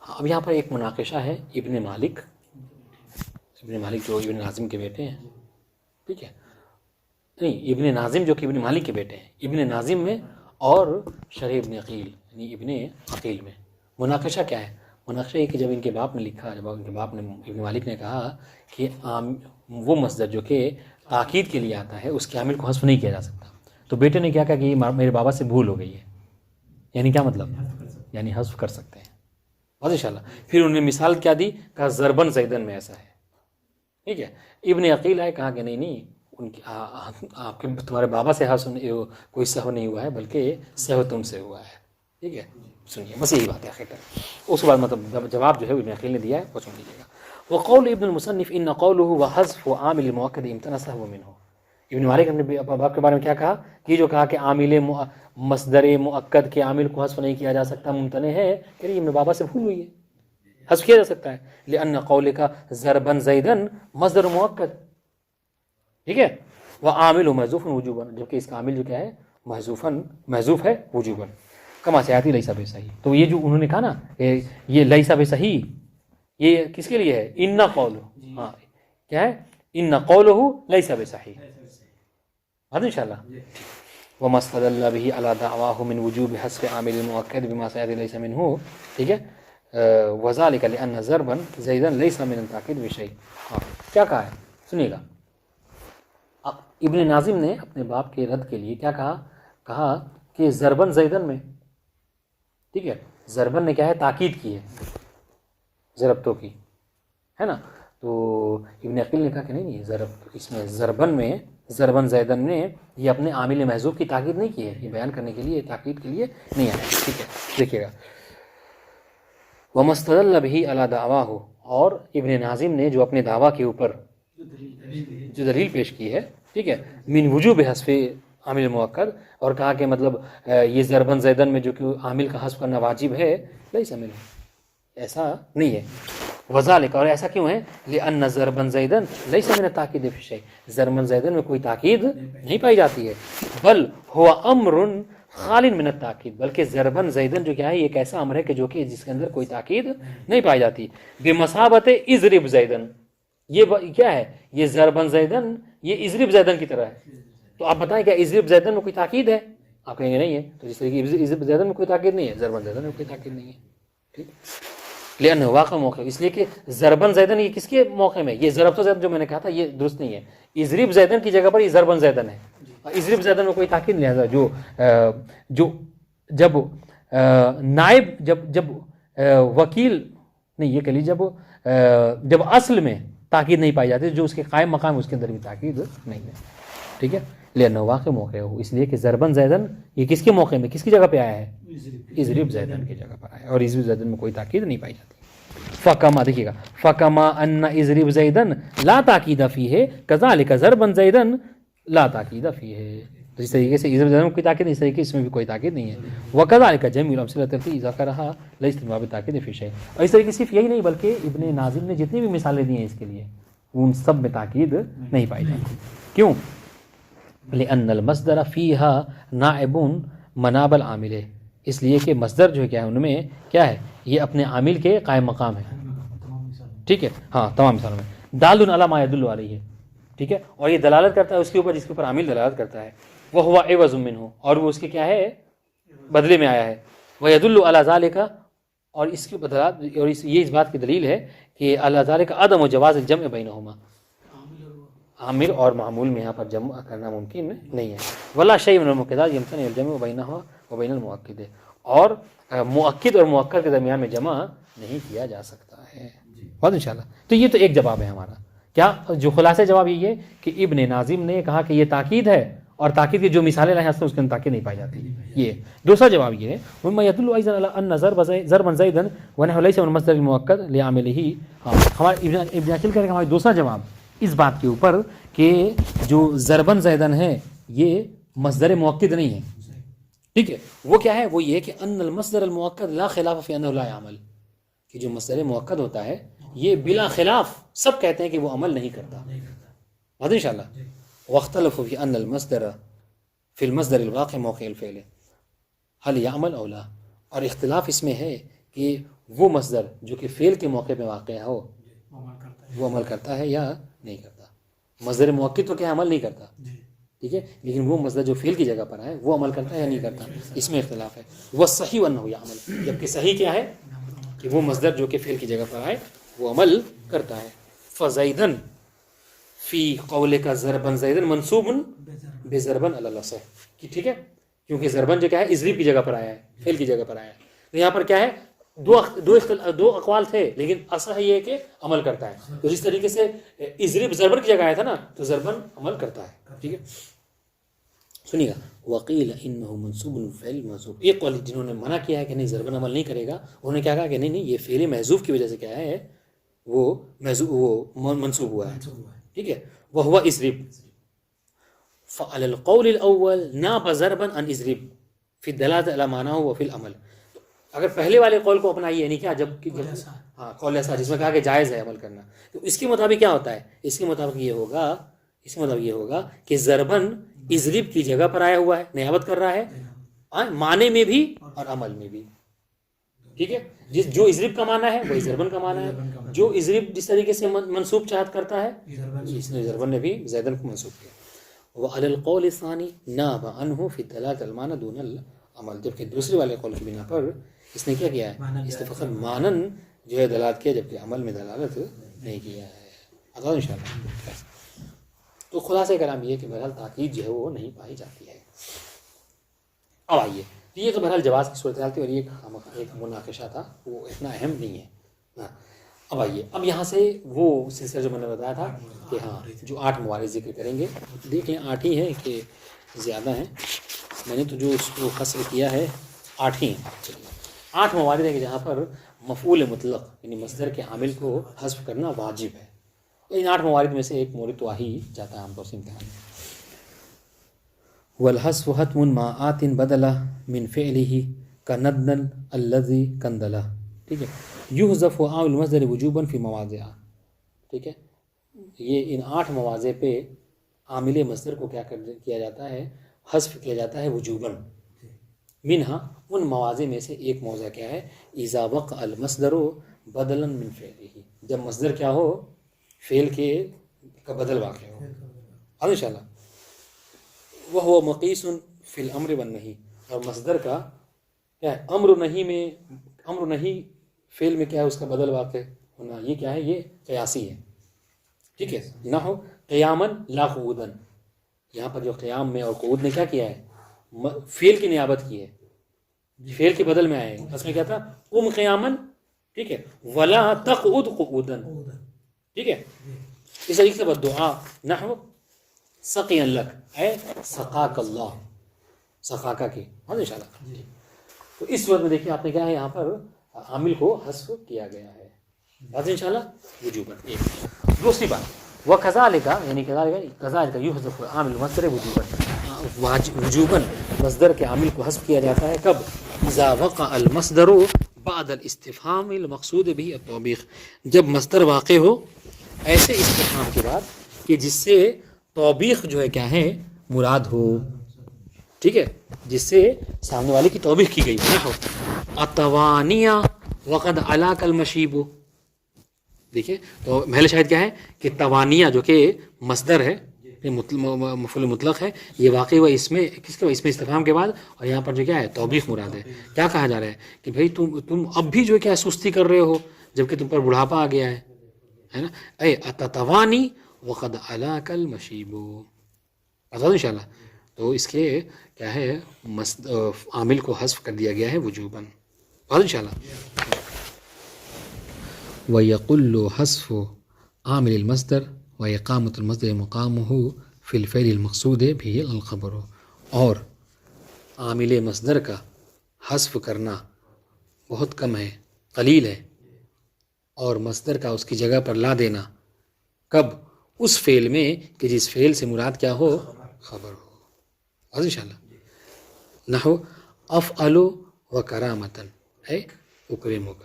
اب یہاں پر ایک مناقشہ ہے ابن مالک جو ابن ناظم کے بیٹے ہیں. ٹھیک ہے، نہیں، ابن ناظم جو کہ ابن مالک کے بیٹے ہیں، ابن ناظم میں اور شرح ابن عقیل یعنی ابن عقیل میں. مناقشہ کیا ہے؟ مناقشہ یہ کہ جب ان کے باپ نے لکھا، جب ان کے باپ نے ابن مالک نے کہا کہ وہ مصدر جو کہ تاکید کے لیے آتا ہے اس کے عامل کو حذف نہیں کیا جا سکتا، تو بیٹے نے کیا کہا کہ یہ میرے بابا سے بھول ہو گئی ہے. یعنی کیا مطلب؟ یعنی حذف کر سکتے ہیں. بس انشاءاللہ. پھر انہوں نے مثال کیا دی؟ کہا ضربن زیدن میں ایسا ہے. ٹھیک ہے، ابن عقیل آئے، کہا کہ نہیں ان کی آپ کے تمہارے بابا سے کوئی سہو نہیں ہوا ہے، بلکہ سہو تم سے ہوا ہے. ٹھیک ہے، سنیے بس یہی بات ہے آخر تک. اس کے بعد مطلب جواب جو ہے ابن عقیل نے دیا ہے وہ سن لیجیے گا. وقول ابن المصنف ان قوله وحذف عامل المؤکد امتنع سہو منہ. ابن مالک نے باپ کے بارے میں کیا کہا کہ جو کہا کہ عامل مصدر مؤکد کے عامل کو حذف نہیں کیا جا سکتا ممتنع ہے، کہ یہ میرے بابا سے بھول ہوئی ہے، حذف کیا جا سکتا ہے. لأن قولک ضربا زیدن مصدر مؤکد. ٹھیک ہے، وعامل محذوف وجوبا، جبکہ اس کا عامل جو کیا ہے محذوف ہے وجوبا. کما سیاتی لیسا بصحیح. تو یہ جو انہوں نے کہا نا یہ لیسا بصحیح، یہ کس کے لیے ہے؟ ان قولہ. ہاں کیا ہے؟ ان قولہ لیسا بصحیح. بات انشاءاللہ. وما استدل به على دعواه من وجوب حذف عامل المؤكد بما سيأتي ليس منه. ٹھیک ہے. وذلك لأن ضربا زيدا ليس من التأكيد بشيء. کیا کہا ہے سنیے گا. ابن ناظم نے اپنے باپ کے رد کے لیے کیا کہا کہ ضربن زیدن میں، ٹھیک ہے، ضربن نے کیا ہے تاکید کی ہے ضربتوں کی، ہے نا. تو ابن عقیل نے کہا کہ نہیں اس میں ضربن زیدن نے یہ اپنے عامل محذوف کی تاکید نہیں کی ہے، یہ بیان کرنے کے لیے تاکید کے لیے نہیں آیا. ٹھیک ہے، دیکھیے گا. ومستدل به علی دعواہ، اور ابن ناظم نے جو اپنے دعویٰ کے اوپر جو دلیل پیش کی ہے، ٹھیک ہے، من وجوب حذف عامل مؤکد، اور کہا کہ مطلب یہ ضربن زیدن میں جو کہ عامل کا حذف کرنا واجب ہے، لیس منہ، ایسا نہیں ہے. وذالک، اور ایسا کیوں ہے؟ لأن ضربن زیدن لیس من التاکید فی الشیء، ضربن زیدن میں کوئی تاکید نہیں پائی جاتی ہے. بل هو امر خال من التاکید، بلکہ ضربن زیدن جو کیا ہے یہ ایک ایسا امر ہے کہ جو کہ جس کے اندر کوئی تاکید نہیں پائی جاتی. بمثابت اضرب زیدن، یہ کیا ہے؟ یہ ضربن زیدن یہ اضرب زیدن کی طرح ہے. تو آپ بتائیں کیا اضرب زیدن میں کوئی تاکید ہے؟ آپ کہیں گے نہیں ہے. تو جس طریقے اضرب زیدن میں کوئی تاکید نہیں ہے، ضربن زیدن میں کوئی تاکید نہیں ہے. ٹھیک، لأن واقع موقع، اس لیے کہ ضربن زیدن یہ کس کے موقع میں؟ یہ ضرب تو زیدن جو میں نے کہا تھا یہ درست نہیں ہے. اضرب زیدن کی جگہ پر یہ ضربن زیدن ہے. اضرب زیدن میں کوئی تاکید نہیں ہے. جو جب نائب جب وکیل نہیں، یہ کہہ لیجیے جب اصل میں تاکید نہیں پائی جاتی، جو اس کے قائم مقام اس کے اندر بھی تاکید نہیں ہے. ٹھیک ہے، لأن واقع موقع ہو، اس لیے کہ ضربن زیدن یہ کس کے موقع میں، کس کی جگہ پہ آیا ہے؟ اضرب زیدن کی جگہ پر آیا ہے، اور اضرب زیدن میں کوئی تاکید نہیں پائی جاتی. فکما، دیکھیے گا، فکما ان اضرب زیدن لا تاکید فیہ کذالک ضربن زیدن لا تاکید فیہ. تو اس طریقے سے اضرب زیدن میں کوئی تاکید نہیں، اس طریقے سے اس میں بھی کوئی تاکید نہیں ہے. وکذالک جمیع الامثلۃ التي ذکرها لیست من باب التاکید فی شیء. اور اس طریقے سے صرف یہی نہیں بلکہ ابن ناظم نے جتنی بھی مثالیں دی ہیں اس کے لیے ان سب میں تاکید نہیں پائی جاتی. کیوں؟ لأن المصدر فيها نائب مناب العامل، اس لیے کہ مصدر جو ہے کیا ہے ان میں کیا ہے، یہ اپنے عامل کے قائم مقام ہے. ٹھیک ہے، ہاں تمام مثالوں میں. دال علی ما يدل علیہ، ٹھیک ہے، اور یہ دلالت کرتا ہے اس کے اوپر جس کے اوپر عامل دلالت کرتا ہے. وهو عوض منه، اور وہ اس کے کیا ہے بدلے میں آیا ہے. ويدل على ذلك، اور اس کی بدلات، اور یہ اس بات کی دلیل ہے کہ على ذلك عدم جواز الجمع بینہما، عامل اور معمول میں یہاں پر جمع کرنا ممکن نہیں ہے. ولا شیء من المؤکدات یمتنع الجمع بینہا وبین المؤکد، اور مؤکد اور مؤکد کے درمیان میں جمع نہیں کیا جا سکتا ہے. بات انشاءاللہ. تو یہ تو ایک جواب ہے ہمارا. کیا جو خلاصہ جواب یہ ہے کہ ابن ناظم نے کہا کہ یہ تاکید ہے، اور تاکید کی جو مثالیں لائیں اس کے اندر تاکید نہیں پائی جاتی. یہ دوسرا جواب یہ ہے وما يدل ايضا على ان ضربا زيدا ونحو ليس من المصدر المؤكد لعامله. ہمارا ابن عقیل کا ہمارا دوسرا جواب اس بات کے اوپر کہ جو ضربن زیدن ہے یہ مصدر مؤکد نہیں ہے. ٹھیک ہے، وہ کیا ہے؟ وہ یہ کہ ان المصدر المؤکد لا خلاف في انه لا يعمل، کہ جو مصدر مؤکد ہوتا ہے یہ بلا خلاف سب کہتے ہیں کہ وہ عمل نہیں کرتا. بات انشاءاللہ. واختلفوا في ان المصدر في المصدر الواقع موقع الفعل هل يعمل او لا، اور اختلاف اس میں ہے کہ وہ مصدر جو کہ فعل کے موقع پہ واقع ہو وہ عمل کرتا ہے یا نہیں کرتا. مصدر مؤکد تو کیا عمل نہیں کرتا، ٹھیک ہے، لیکن وہ مصدر جو فعل کی جگہ پر ہے وہ عمل کرتا ہے یا نہیں کرتا، اس میں اختلاف ہے. والصحیح انه يعمل، جبکہ صحیح کیا ہے کہ وہ مصدر جو کہ فعل کی جگہ پر آئے وہ عمل کرتا ہے. فزیدن فی قول کا ضربن زیدن منصوب بضربن علی الاصح، ٹھیک ہے، کیونکہ ضربن جو کیا ہے اضرب کی جگہ پر آیا ہے، فعل کی جگہ پر آیا ہے. تو یہاں پر کیا ہے دو اقوال تھے، لیکن اصح یہ ہے کہ عمل کرتا ہے. تو جس طریقے سے اضرب ضربن کی جگہ آیا تھا نا تو ضربن عمل کرتا ہے. ٹھیک ہے، سنیے گا. وقیل انه منصوب فعل محذوف، ایک قول جنہوں نے منع کیا ہے کہ نہیں ضربن عمل نہیں کرے گا، انہوں نے کیا کہا کہ نہیں یہ فعل محذوف کی وجہ سے کیا ہے وہ منصوب ہوا ہے. ٹھیک ہے، وهو اضرب. فعلى القول الاول ناب ضربا عن اضرب في الدلاله على معناه وفي العمل. اگر پہلے والے قول کو اپنائیے، یعنی کیا جب ہاں قول ایسا جس میں کہا کہ جائز ہے عمل کرنا، تو اس کے مطابق کیا ہوتا ہے؟ اس کے مطابق یہ ہوگا کہ ضربن اضرب کی جگہ پر آیا ہوا ہے، نیابت کر رہا ہے معنی میں بھی اور عمل میں بھی. ٹھیک ہے، جو اضرب کا معنی ہے وہی ضربن کا معنی ہے. جو اضرب جس طریقے سے منصوب چاہت کرتا ہے اس نے ضربن نے بھی زیدن کو منصوب کیا. وعلی القول الثانی ناب عنہ فی الدلالۃ المعنی دون العمل، جبکہ دوسرے والے قول کی بنا پر اس نے کیا کیا ہے، اس نے فقط مانن جو ہے دلالت کیا، جبکہ عمل میں دلالت نہیں کیا ہے. ان شاء اللہ. تو خلاصہ کلام یہ کہ بہرحال تاکید جو ہے وہ نہیں پائی جاتی ہے. اب آئیے، یہ تو بہرحال جواز کی صورتحال تھی اور یہ ایک مناقشہ تھا، وہ اتنا اہم نہیں ہے. اب آئیے، اب یہاں سے وہ سلسلہ جو میں نے بتایا تھا کہ ہاں جو 8 موارد ذکر کریں گے، دیکھ لیں 8 ہی ہیں کہ زیادہ ہیں، میں نے تو جو اس کو حصر کیا ہے 8 ہی ہیں. 8 موارد ہیں کہ جہاں پر مفعول مطلق یعنی مصدر کے عامل کو حذف کرنا واجب ہے. ان 8 موارد میں سے ایک مورد تو آ ہی جاتا ہے عام طور سے امتحان میں. والحذف حتم ما آت بدلا من فعله كندن الذي كندلا. ٹھیک ہے، یحذف عامل المصدر وجوبا فی مواضع. ٹھیک ہے، یہ ان 8 مواضع پہ عامل مصدر کو کیا کیا جاتا ہے، حذف کیا جاتا ہے وجوبا. منہا، ان مواضع میں سے ایک موضع کیا ہے، اذا وقع المصدر بدلا من فعله، جب مصدر کیا ہو، فعل کے کا بدل واقع ہو. ان شاء اللہ. وہ مقیس فی الامر والنہی، اور مصدر کا کیا ہے، امر نہیں میں، امر نہیں فعل میں کیا ہے اس کا بدل واقع ہونا، یہ کیا ہے، یہ قیاسی ہے. ٹھیک ہے، نحو قیاما لا قعودا، یہاں پر جو قیام میں اور قعود نے کیا کیا ہے، فعل کی نیابت کی ہے، فعل کے بدل میں آئے. اس میں کیا تھا، قم قیاما، ٹھیک ہے، ولا تقعد قعودا. ٹھیک ہے، اس طریقے سے دعا، نحو سقی لک، اے سقاک اللہ، سقاکا کی. ہاں ان شاء اللہ. تو اس صورت میں دیکھیے آپ نے کیا ہے، یہاں پر عامل کو حذف کیا گیا ہے. بات ان شاء اللہ وجوباً. ایک دوسری بات، وکذالک، یعنی کذالک یحذف عامل المصدر وجوباً، وجوباً مصدر کے عامل کو حذف کیا جاتا ہے کب، اذا وقع المصدر بعد الاستفهام المقصود به التوبیخ، جب مصدر واقع ہو ایسے استفہام کے بعد کہ جس سے توبیخ جو ہے کیا ہے، مراد ہو. ٹھیک ہے، جس سے سامنے والے کی توبیخ کی گئی. نحو اتوانیہ وقد علاک المشیب. دیکھیں تو محل شاہد کیا ہے کہ توانیہ جو کہ مصدر ہے، مفعول مطلق ہے، یہ واقع ہوا اس میں کس کے، اس میں استفہام کے بعد، اور یہاں پر جو کیا ہے توبیخ مراد ہے. کیا کہا جا رہا ہے کہ بھائی تم اب بھی جو کیا سستی کر رہے ہو جبکہ تم پر بڑھاپا آ گیا ہے نا. اے اتتوانی وقد علاک المشیب. ان شاء اللہ. تو اس کے کیا ہے، عامل کو حذف کر دیا گیا ہے وجوباً. ان شاء اللہ. وَيَقُلُّ حذف عامل المصدر وإقامة المصدر مقامه في الفعل المقصود به الخبر. اور عامل مصدر کا حذف کرنا بہت کم ہے، قلیل ہے، اور مصدر کا اس کی جگہ پر لا دینا کب، اس فعل میں کہ جس فعل سے مراد کیا ہو، خبر ہو. ان شاء اللہ. نحو افعل وکرامۃ، اے اکرمک.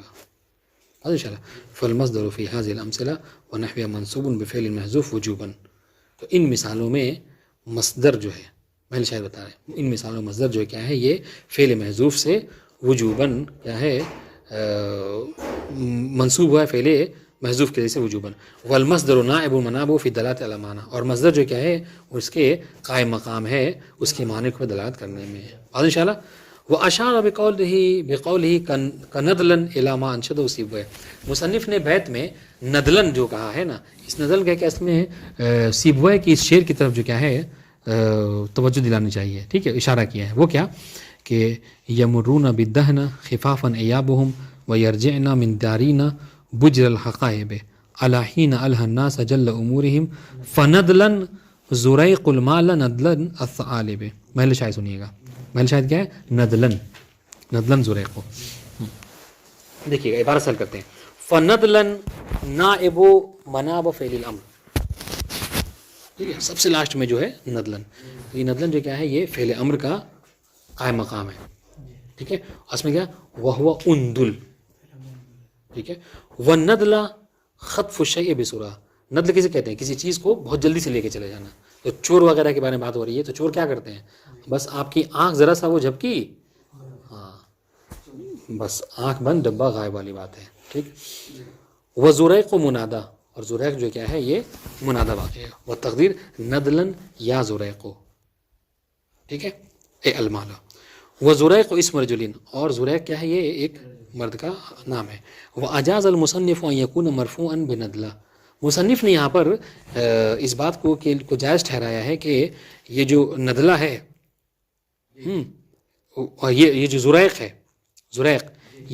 ان شاء اللہ. فالمصدر فی هذه الامثلہ ونحوها منصوب بفعل محذوف وجوبا. تو ان مثالوں میں مصدر جو ہے، میں شاید بتا رہے ہیں، ان مثالوں میں مصدر جو ہے کیا ہے، یہ فعل محذوف سے وجوباً کیا ہے، منصوب ہوا ہے فعل محذوف کے جیسے وجوباً. والمصدر نائب مناب فی دلالت علی معنی، اور مصدر جو کیا ہے اس کے قائم مقام ہے اس کے معنی کو دلالت کرنے میں. اور ان شاء اللہ. واشار بقولہ کندلن الی ما انشدہ سیبویہ. مصنف نے بیت میں ندلن جو کہا ہے نا، اس ندلن کا اس میں سیبویہ کی اس شعر کی طرف جو کیا ہے توجہ دلانی چاہیے. ٹھیک ہے، اشارہ کیا ہے. وہ کیا کہ یمرون بالدہن خفافا ایابہم ویرجعن من دارین بجر الحقائب علی حین الہ الناس جل امورہم فندلن زریق المال ندلن الثعالب. محل شاہد سنیے گا، محل شاہد کیا ہے، ندلن، ندلن زریق. دیکھیے گا عبارت سل کرتے ہیں. فندلن نائب مناب فعل الامر. ٹھیک ہے، سب سے لاسٹ میں جو ہے ندلن، یہ ندلن جو کیا ہے، یہ فعل امر کا قائم مقام ہے. ٹھیک ہے، اس میں کیا، وہو اندل. ٹھیک ہے. والندل خطف الشیء بسرعہ. ندل کسے کہتے ہیں، کسی چیز کو بہت جلدی سے لے کے چلے جانا. تو چور وغیرہ کے بارے میں بات ہو رہی ہے، تو چور کیا کرتے ہیں، بس آپ کی آنکھ ذرا سا وہ جھپکی، ہاں بس آنکھ بند ڈبہ غائب والی بات ہے. ٹھیک. وزریق منادا، اور زریق جو کیا ہے یہ منادہ واقع ہے. وہ تقدیر ندلن یا زریقو، ٹھیک ہے، اے المالا. وہ زریق اسم رجلین، اور زریق کیا ہے یہ ایک مرد کا نام ہے. وہ اجاز المصنف ان یکون مرفوعا بندلہ، مصنف نے یہاں پر اس بات کو جائز ٹھہرایا ہے کہ یہ جو ندلہ ہے یہ جو زریق ہے، زریق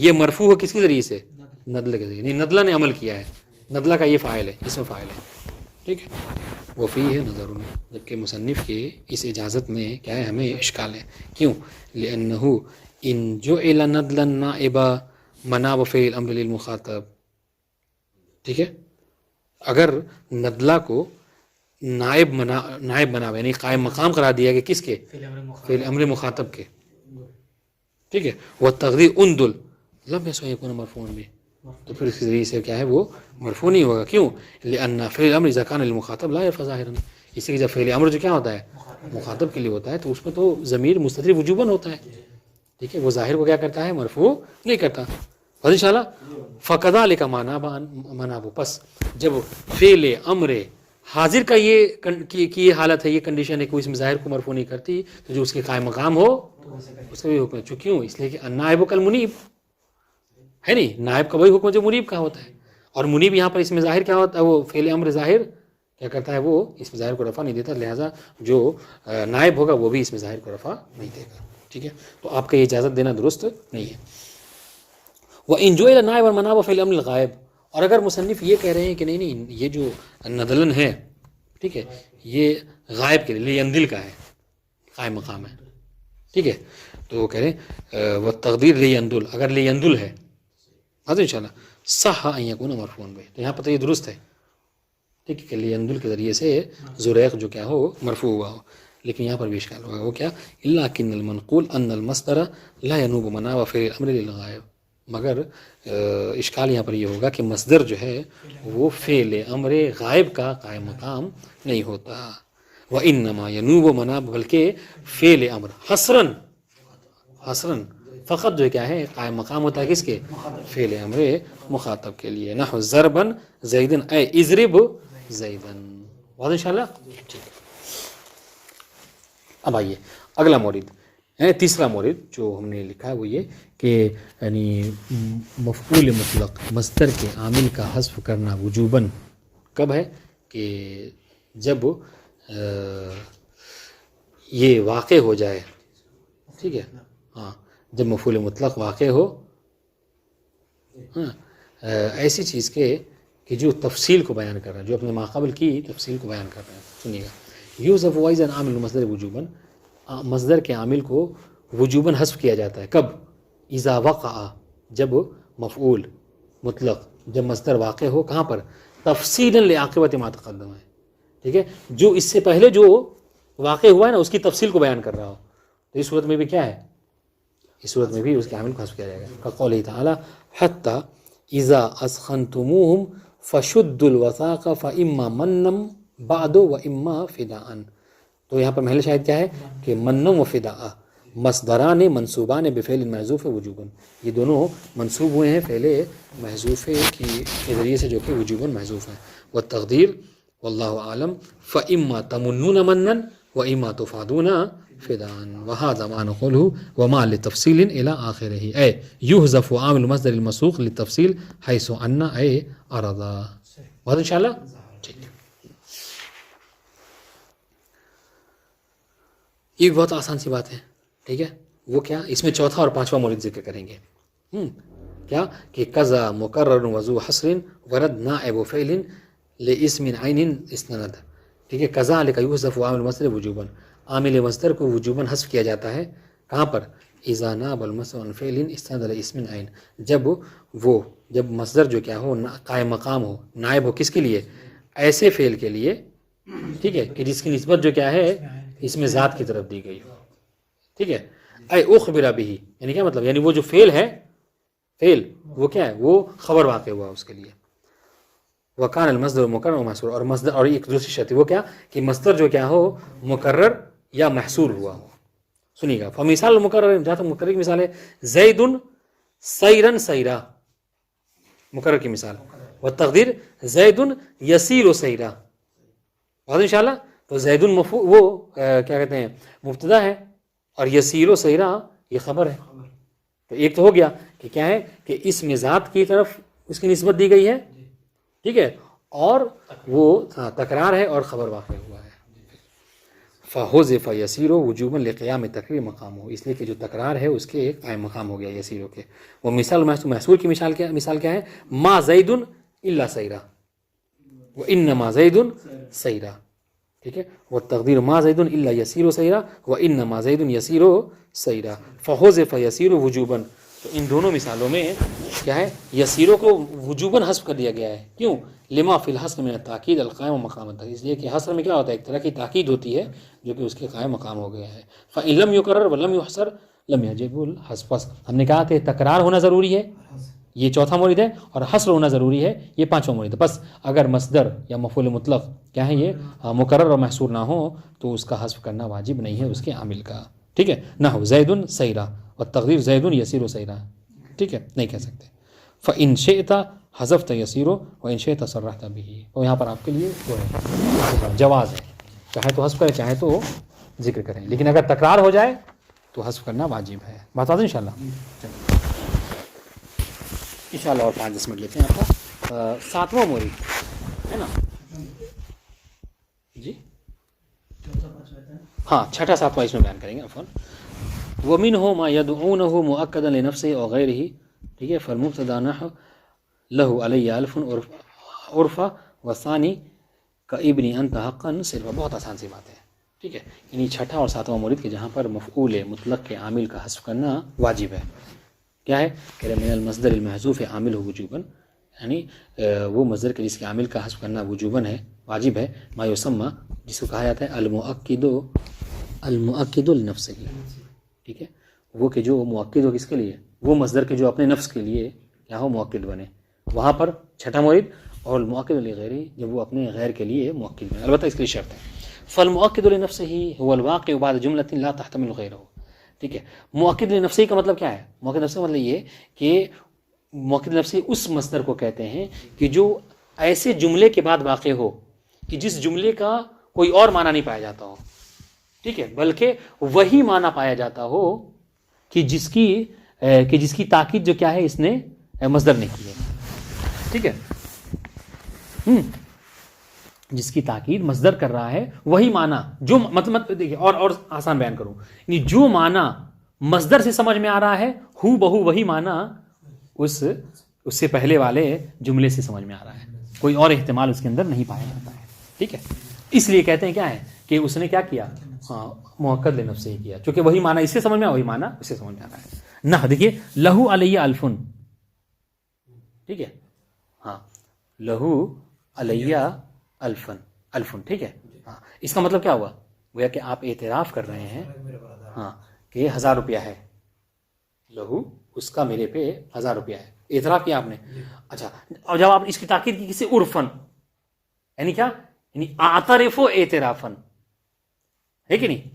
یہ مرفوع ہے کس کے ذریعے سے؟ ندلہ کے ذریعے. نہیں، ندلہ نے عمل کیا ہے، ندلہ کا یہ فاعل ہے، اس میں فاعل ہے، ٹھیک ہے. وفی ہے نظر، جبکہ مصنف کے اس اجازت میں کیا ہے ہمیں اشکال ہے. کیوں؟ لأنہ ان جعل ندلا نائبا مناب فعل الامر للمخاطب، ٹھیک ہے، اگر ندلہ کو نائب بنا یعنی قائم مقام قرار دیا گیا کس کے؟ فعل امر مخاطب کے، ٹھیک ہے. وہ تقدیر اندل لم یسع یکون مرفوعا بھی، تو پھر اس کے ذریعے سے کیا ہے وہ مرفوع نہیں ہوگا. کیوں؟ لأن فعل الامر اذا كان للمخاطب لا يرفع ظاہرا، اس لیے جب فعل امر جو کیا ہوتا ہے مخاطب کے لیے ہوتا ہے تو اس میں تو ضمیر مستتر وجوباً ہوتا ہے، ٹھیک ہے، وہ ظاہر کو کیا کرتا ہے؟ مرفوع نہیں کرتا. اور انشاءاللہ فکذالک مناب، پس جب فعل امر حاضر کا یہ حالت ہے، یہ کنڈیشن ہے کہ اس میں ظاہر کو مرفوع نہیں کرتی، تو جو اس کے قائم مقام ہو اس کا بھی حکم ہے. کیوں؟ اس لیے کہ النائب کالمنیب ہے، نہیں، نائب کا وہی حکم جو منیب کا ہوتا ہے. اور منیب یہاں پر اس میں ظاہر کیا ہوتا ہے؟ وہ فعل امر ظاہر کیا کرتا ہے؟ وہ اس میں ظاہر کو رفع نہیں دیتا، لہٰذا جو نائب ہوگا وہ بھی اس میں ظاہر کو رفع نہیں دے گا، ٹھیک ہے. تو آپ کا یہ اجازت دینا درست نہیں ہے. وَإِن جُعِلَ نَائِبًا مَنَابَ فِعْلِ الْأَمْرِ الْغَائِبِ، اور اگر مصنف یہ کہہ رہے ہیں کہ نہیں یہ جو ندلن ہے، ٹھیک ہے، یہ غائب کے لیے لیندل کا ہے، قائم مقام ہے، ٹھیک ہے، تو وہ کہہ رہے ہیں وہ تقدیر لیندل، اگر لیندل ہے حاضر انشاءاللہ صح ان یکون مرفوعا به، تو یہاں پر تو یہ درست ہے، ٹھیک ہے، کہ لیندل کے ذریعے سے زریق جو کیا ہو مرفوع ہوا ہو. لیکن یہاں پر بھی اشکال ہوگا، وہ کیا؟ الا کن المنقول ان المصدر لا ينوب مناب فعل الامر للغائب، مگر اشکال یہاں پر یہ ہوگا کہ مصدر جو ہے وہ فعل امر غائب کا قائم مقام نہیں ہوتا. وانما ينوب مناب، بلکہ فعل امر حسرن فقط جو کیا ہے قائم مقام ہوتا ہے کس کے؟ فعل امر مخاطب کے لیے. نحو ضربن زیدن اے اضرب زیدن، واضح انشاءاللہ. ٹھیک ہے، اب آئیے اگلا مورد ہے، تیسرا مورد جو ہم نے لکھا ہے وہ یہ کہ یعنی مفعول مطلق مصدر کے عامل کا حذف کرنا وجوباً کب ہے؟ کہ جب یہ واقع ہو جائے، ٹھیک ہے، ہاں، جب مفعول مطلق واقع ہو، ہاں، ایسی چیز کے کہ جو تفصیل کو بیان کر رہا ہے، جو اپنے ماقبل کی تفصیل کو بیان کر رہا ہے. سنیے گا، یوزف وائزن عامل مصدر وجوباً، مصدر کے عامل کو وجوباً حذف کیا جاتا ہے. کب؟ اذا وقع، جب مفعول مطلق جب مصدر واقع ہو، کہاں پر؟ تفصیلا لعاقبت ما تقدم ہے، ٹھیک ہے، جو اس سے پہلے جو واقع ہوا ہے نا اس کی تفصیل کو بیان کر رہا ہو، تو اس صورت میں بھی کیا ہے؟ اس صورت میں بھی اس کے عامل کو حذف کیا جائے گا. قوله تعالی حتی اذا اسخنتموہم فشدوا الوثاق فاما منا بعد واما فداء. تو یہاں پر محل شاہد کیا ہے کہ من و فداء مصدران منصوبان بفعل محذوف وجوباً، یہ دونوں منصوب ہوئے ہیں فعل محذوف کے ذریعے سے جو کہ وجوباً محذوف ہیں. والتقدیر واللہ عالم فاما تمنون منا واما تفادون فداء وهذا معنى قوله وما لتفصيل الى اخره، اي يحذف عامل المصدر المسوق للتفصيل حيث ان اي ارضا. واضح انشاءاللہ. ٹھیک، یہ بہت آسان سی بات ہے، ٹھیک ہے. وہ کیا؟ اس میں چوتھا اور پانچواں مورد ذکر کریں گے. کیا کہ قضا مقرر وضو حصر ورد نائب فعل لاسم عین استند، ٹھیک ہے. قضا لک یحذف عامل المصدر وجوباً، عامل مصدر کو وجوباً حذف کیا جاتا ہے. کہاں پر؟ اذا ناب المصدر عن فعل استند لاسم عین، جب مصدر جو کیا ہو قائم مقام ہو، نائب ہو کس کے لیے؟ ایسے فعل کے لیے، ٹھیک ہے، کہ جس کی نسبت جو کیا ہے اس میں ذات کی طرف دی گئی ہو، ٹھیک ہے. اے اخبر بہ، یعنی کیا مطلب؟ یعنی وہ جو فعل ہے، فعل وہ کیا ہے؟ وہ خبر واقع ہوا اس کے لیے. وکان المصدر مقرر و محصور، اور مصدر، اور ایک دوسری شرط وہ کیا کہ مصدر جو کیا ہو مقرر یا محصور ہوا ہو. سنیے گا، فمثال مقرر، جہاں تک مقرر کی مثال ہے زید سیرن سیرا، مقرر کی مثال. والتقدیر زید یسیر سیرا. بات ان شاء اللہ. تو زید وہ کیا کہتے ہیں مبتدا ہے اور یسیر سیرا یہ خبر ہے. تو ایک تو ہو گیا کہ کیا ہے کہ اسم ذات کی طرف اس کی نسبت دی گئی ہے, ٹھیک ہے, اور وہ تکرار ہے اور خبر واقع ہوا ہے. فحذف یسیر وجوبا لقیام تقریر مقام ہو, اس لیے کہ جو تکرار ہے اس کے قائم مقام ہو گیا یسیروں کے. وہ مثال محصور کی مثال کیا ہے, ما زید الا سیرا وانما زید سیرا, ٹھیک ہے. وہ تقدیر ما زید الا یسیر سیرا وانما زید یسیر سیرا فحذف یسیر وجوبا. تو ان دونوں مثالوں میں کیا ہے, یسیروں کو وجوباً حذف کر دیا گیا ہے. کیوں؟ لما فی الحصر من التاکید القائم مقام التاکید, اس لیے کہ حصر میں کیا ہوتا ہے, ایک طرح کی تاکید ہوتی ہے جو کہ اس کے قائم مقام ہو گیا ہے. فإن لم یکرر ولم یحصر لم یجب الحذف. ہم نے کہا کہ تکرار ہونا ضروری ہے, یہ چوتھا مورد ہے, اور حصر ہونا ضروری ہے, یہ پانچواں مورد ہے. بس اگر مصدر یا مفعول مطلق کیا ہے یہ مقرر اور محصور نہ ہو تو اس کا حذف کرنا واجب نہیں ہے اس کے عامل کا, ٹھیک ہے. نحو زید سیرا والتقدیر زید یسیر سیرا, ٹھیک ہے, نہیں کہہ سکتے. فإن شئت حذفت یسیر وإن شئت صرحت به. اور یہاں پر آپ کے لیے وہ ہے جواز ہے, چاہے تو حذف کریں چاہے تو ذکر کریں, لیکن اگر تکرار ہو جائے تو حذف کرنا واجب ہے. بات واضح انشاءاللہ. انشاءاللہ اور 5-10 منٹ لیتے ہیں آپ کا. 7واں مورد ہے نا جی, ہاں 6-7واں اس میں بیان کریں گے. عفوا. ومنه ما يدعونه مؤكدا لنفسه او غيره, ٹھیک ہے. فالمبتدا نحو له علی الف عرفا والثانی كابن انت حقا صرف. بہت آسان سی بات ہے, ٹھیک ہے. یعنی 6واں اور 7واں مورد کے جہاں پر مفعول مطلق کے عامل کا حذف کرنا واجب ہے. کیا ہے کہ من المصدر المحذوف عامل ہو وجوبا, یعنی وہ مصدر کے جس کے عامل کا حذف کرنا وجوباً ہے, واجب ہے. ما یسمى, جس کو کہا جاتا ہے المؤکد لنفسہ, ٹھیک ہے. وہ کہ جو مؤکد ہو کس کے لیے, وہ مصدر کے جو اپنے نفس کے لیے کیا ہو مؤکد بنے, وہاں پر 6واں مورد. اور المؤکد لغیرہ, جب وہ اپنے غیر کے لیے مؤکد بنے, البتہ اس کے لیے شرط ہے. فالمؤکد لنفسہ هو الواقع بعد جملة لا تحتمل غیرہ, ٹھیک ہے. مؤکد لنفسہ کا مطلب کیا ہے؟ مؤکد لنفسہ کا مطلب یہ کہ مؤکد لنفسہ اس مصدر کو کہتے ہیں کہ جو ایسے جملے کے بعد واقع ہو کہ جس جملے کا کوئی اور معنی نہیں پایا جاتا ہو, ٹھیک ہے, بلکہ وہی معنی پایا جاتا ہو کہ جس کی تاکید جو کیا ہے اس نے مصدر نے کی ہے, ٹھیک ہے. جس کی تاکید مصدر کر رہا ہے وہی معنی جو مطلب دیکھیے اور آسان بیان کروں, یعنی جو معنی مصدر سے سمجھ میں آ رہا ہے ہو بہو وہی معنی اس سے پہلے والے جملے سے سمجھ میں آ رہا ہے, کوئی اور احتمال اس کے اندر نہیں پایا جاتا ہے, ٹھیک ہے. اس لیے کہتے ہیں کیا ہے کہ اس نے کیا کیا, ہاں مؤکد لنفسہ ہی کیا, چونکہ وہی معنی اس سے سمجھ میں وہی معنی اس سے سمجھ میں آ رہا ہے. نہ دیکھیے لہو علیہ الفن, ٹھیک ہے, ہاں لہو علیہ الفن, ٹھیک ہے. ہاں اس کا مطلب کیا ہوا, گویا کہ آپ اعتراف کر رہے ہیں ہاں کہ 1000 روپیہ ہے, لہو اس کا میرے پہ 1000 روپیہ ہے, اعتراف کیا آپ نے. اچھا, اور جب آپ اس کی تاکید کی کسی عرفن, یعنی کیا, یعنی اعترف اعترافن, ہے کہ نہیں.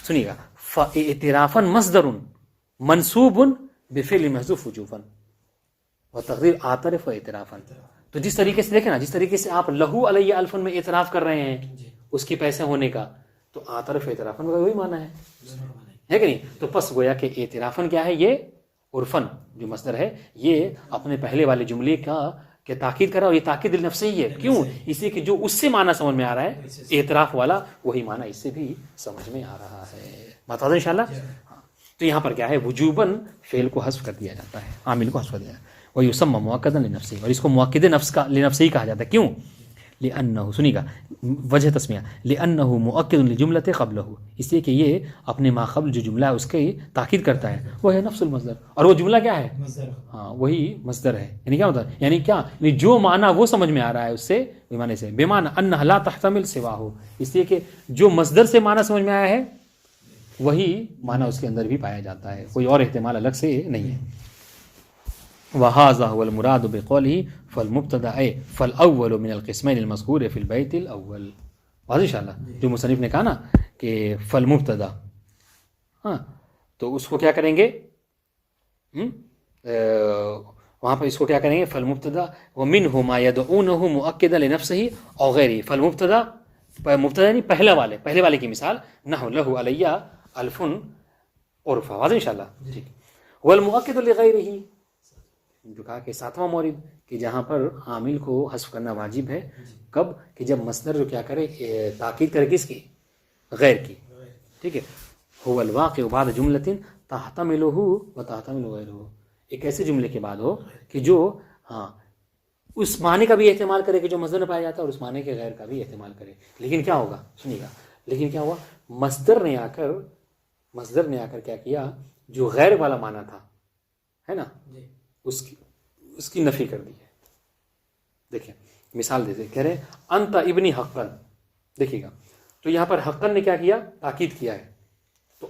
سنیے گا, فاعترافن مصدر منصوب بفعل محذوف وجوبا وتقدیر اعترف اعترافن. تو جس طریقے سے دیکھیں نا, جس طریقے سے آپ لہو علیہ الفن میں اعتراف کر رہے ہیں اس کے پیسے ہونے کا, تو اعترف اعترافن کا وہی معنی ہے کہ نہیں. تو پس گویا کہ اعترافن کیا ہے, یہ عرفن جو مصدر ہے یہ اپنے پہلے والے جملے کا کہ تاکید کرا, اور یہ تاکید نفس ہی ہے. کیوں؟ اس لیے کہ جو اس سے معنی سمجھ میں آ رہا ہے اعتراف والا, وہی معنی اس سے بھی سمجھ میں آ رہا ہے. بتا دیں انشاءاللہ. تو یہاں پر کیا ہے, وجوباً فعل کو حذف کر دیا جاتا ہے, عامل کو حذف کر دیا جاتا ہے. ویسمى مؤکدا لنفسہ, اور اس کو مؤکد نفس کا لنفسہ ہی کہا جاتا ہے. کیوں؟ لأنہ, سنیے گا وجہ تسمیہ, لأنہ مؤکد لجملۃ قبلہ, اس لیے کہ یہ اپنے ما قبل جو جملہ ہے اس کی تاکید کرتا ہے, وہ ہے نفس المصدر, اور وہ جملہ کیا ہے, ہاں وہی مصدر ہے. یعنی کیا مطلب, یعنی کیا, یعنی جو معنی وہ سمجھ میں آ رہا ہے اس سے بمعنی سے, بمعنی انہ لا تحتمل سواہ, اس لیے کہ جو مصدر سے معنی سمجھ میں آیا ہے وہی معنی اس کے اندر بھی پایا جاتا ہے, کوئی اور احتمال الگ سے نہیں ہے. وهذا هو المراد بقوله فالمبتدا فالاول من القسمين المذكور في البيت الاول. واضح انشاءاللہ. جو مصنف نے کہا نا کہ فالمبتدا, ہاں تو اس کو کیا کریں گے, وہاں پر اس کو کیا کریں گے فالمبتدا ومنہ ما یدعونہ مؤکدا لنفسہ او غیرہ. فالمبتدا مبتدا نہیں پہلے والے کی مثال نحو لہ علیہ الف عرفا. واضح انشاءاللہ ٹھیک. والمؤکد لغیرہ جو کہا کہ ساتواں مورد کہ جہاں پر عامل کو حذف کرنا واجب ہے کب کہ جب مصدر جو کیا کرے تاکید کرے کس کی غیر کی. ٹھیک ہے. هو الواقع بعد جملۃ تحتملہ وتحتمل غیرہ. ایک ایسے جملے کے بعد ہو کہ جو اس معنی کا بھی احتمال کرے کہ جو مصدر میں پایا جاتا ہے اور اس معنی کے غیر کا بھی احتمال کرے. لیکن کیا ہوگا سنیے گا, لیکن کیا ہوا مصدر نے آ کر کیا کیا جو غیر والا معنی تھا ہے نا اس کی نفی کر دی ہے. دیکھیں مثال دیتے کہہ رہے انت ابنی حقن. دیکھیے گا تو یہاں پر حقن نے کیا کیا تاکید کیا ہے. تو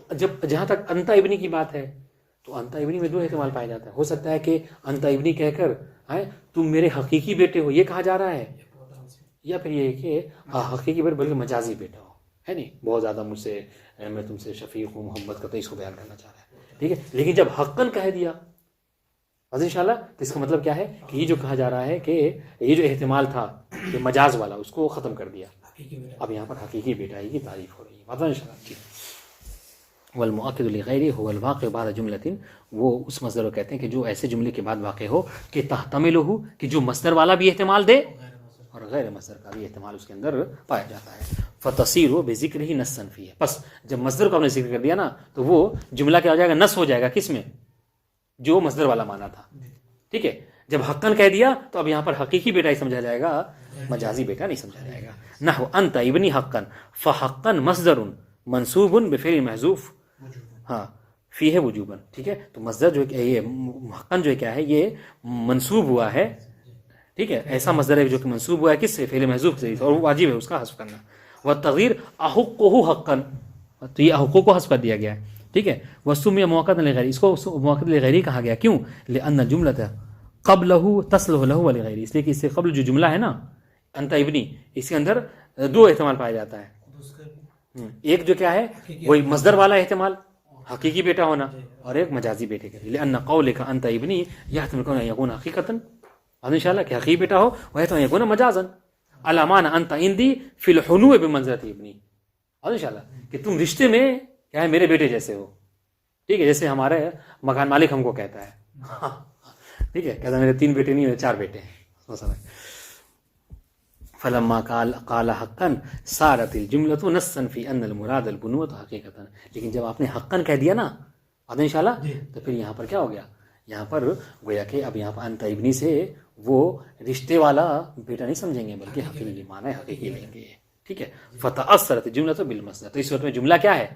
جہاں تک انت ابنی کی بات ہے تو انت ابنی میں دو احتمال پایا جاتا ہے. ہو سکتا ہے کہ انت ابنی کہہ کر تم میرے حقیقی بیٹے ہو یہ کہا جا رہا ہے, یا پھر یہ کہ حقیقی بیٹے بلکہ مجازی بیٹا ہو ہے نہیں بہت زیادہ مجھ سے میں تم سے شفیق ہوں محبت کرتا ہوں اس کو بیان کرنا چاہ رہا ہے. ٹھیک ہے. لیکن جب حقن کہہ دیا انشاءاللہ تو اس کا مطلب کیا ہے کہ یہ جو کہا جا رہا ہے کہ یہ جو احتمال تھا کہ مجاز والا اس کو ختم کر دیا. اب یہاں پر حقیقی بیٹا کی تعریف ہو رہی ہے. انشاءاللہ. والمؤکد لغیرہ هو الواقع بعد جملۃ. وہ اس مصدر کو کہتے ہیں کہ جو ایسے جملے کے بعد واقع ہو کہ تحتملہ کہ جو مصدر والا بھی احتمال دے اور غیر مصدر کا بھی احتمال اس کے اندر پایا جاتا ہے. فتصیر بذکرہ نصا فیہ. بس جب مصدر کو ہم نے ذکر کر دیا نا تو وہ جملہ کیا ہو جائے گا نص ہو جائے گا کس میں جو مصدر والا معنی تھا. ٹھیک ہے. جب حقن کہہ دیا تو اب یہاں پر حقیقی بیٹا ہی سمجھا جائے گا مجازی بیٹا نہیں سمجھا جائے گا. نحو انت ابنی حقن فحقن مصدر منصوب بفعل محذوف فیہ وجوبا. ٹھیک ہے. تو مصدر جو یہ حقن جو کیا ہے یہ منصوب ہوا ہے. ٹھیک ہے. ایسا مصدر ہے جو کہ منصوب ہوا ہے کس سے فعل محذوف سے اور واجب ہے اس کا حذف کرنا. والتغییر احقہ حقا. تو یہ احقہ کو حذف کر دیا گیا ہے. ٹھیک ہے. وسمی مؤکد لغیر. اس کو مؤکد لغیری کہا گیا کیوں لان الجملۃ قبلہ تصلح له ولغیر. اس لیے کہ اس سے قبل جو جملہ ہے نا انت ابنی اس کے اندر دو احتمال پایا جاتا ہے. ایک جو کیا ہے وہی مصدر والا احتمال حقیقی بیٹا ہونا اور ایک مجازی بیٹے کا. لان قولک انت ابنی یحتمل کون یکون حقیقتا انشاءاللہ کہ حقیقی بیٹا ہو ویحتمل یکون مجازا علامان انت عندی فی الحنو بمنزلۃ ابنی. انشاءاللہ کہ تم رشتے میں کیا ہے میرے بیٹے جیسے ہو. ٹھیک ہے. جیسے ہمارے مکان مالک ہم کو کہتا ہے ٹھیک ہے کہتا ہے میرے 3 بیٹے نہیں 4 بیٹے ہیں. فلما قال حقا صارت الجملۃ نصا فی ان المراد البنوۃ حقیقتا. لیکن جب آپ نے حقا کہہ دیا نا انشاءاللہ تو پھر یہاں پر کیا ہو گیا یہاں پر گویا کہ اب یہاں پر انت ابنی سے وہ رشتے والا بیٹا نہیں سمجھیں گے بلکہ حقیقی معنی حقیقی لیں گے. ٹھیک ہے. فتأثرت الجملۃ بالمصدر. تو اس وقت میں جملہ کیا ہے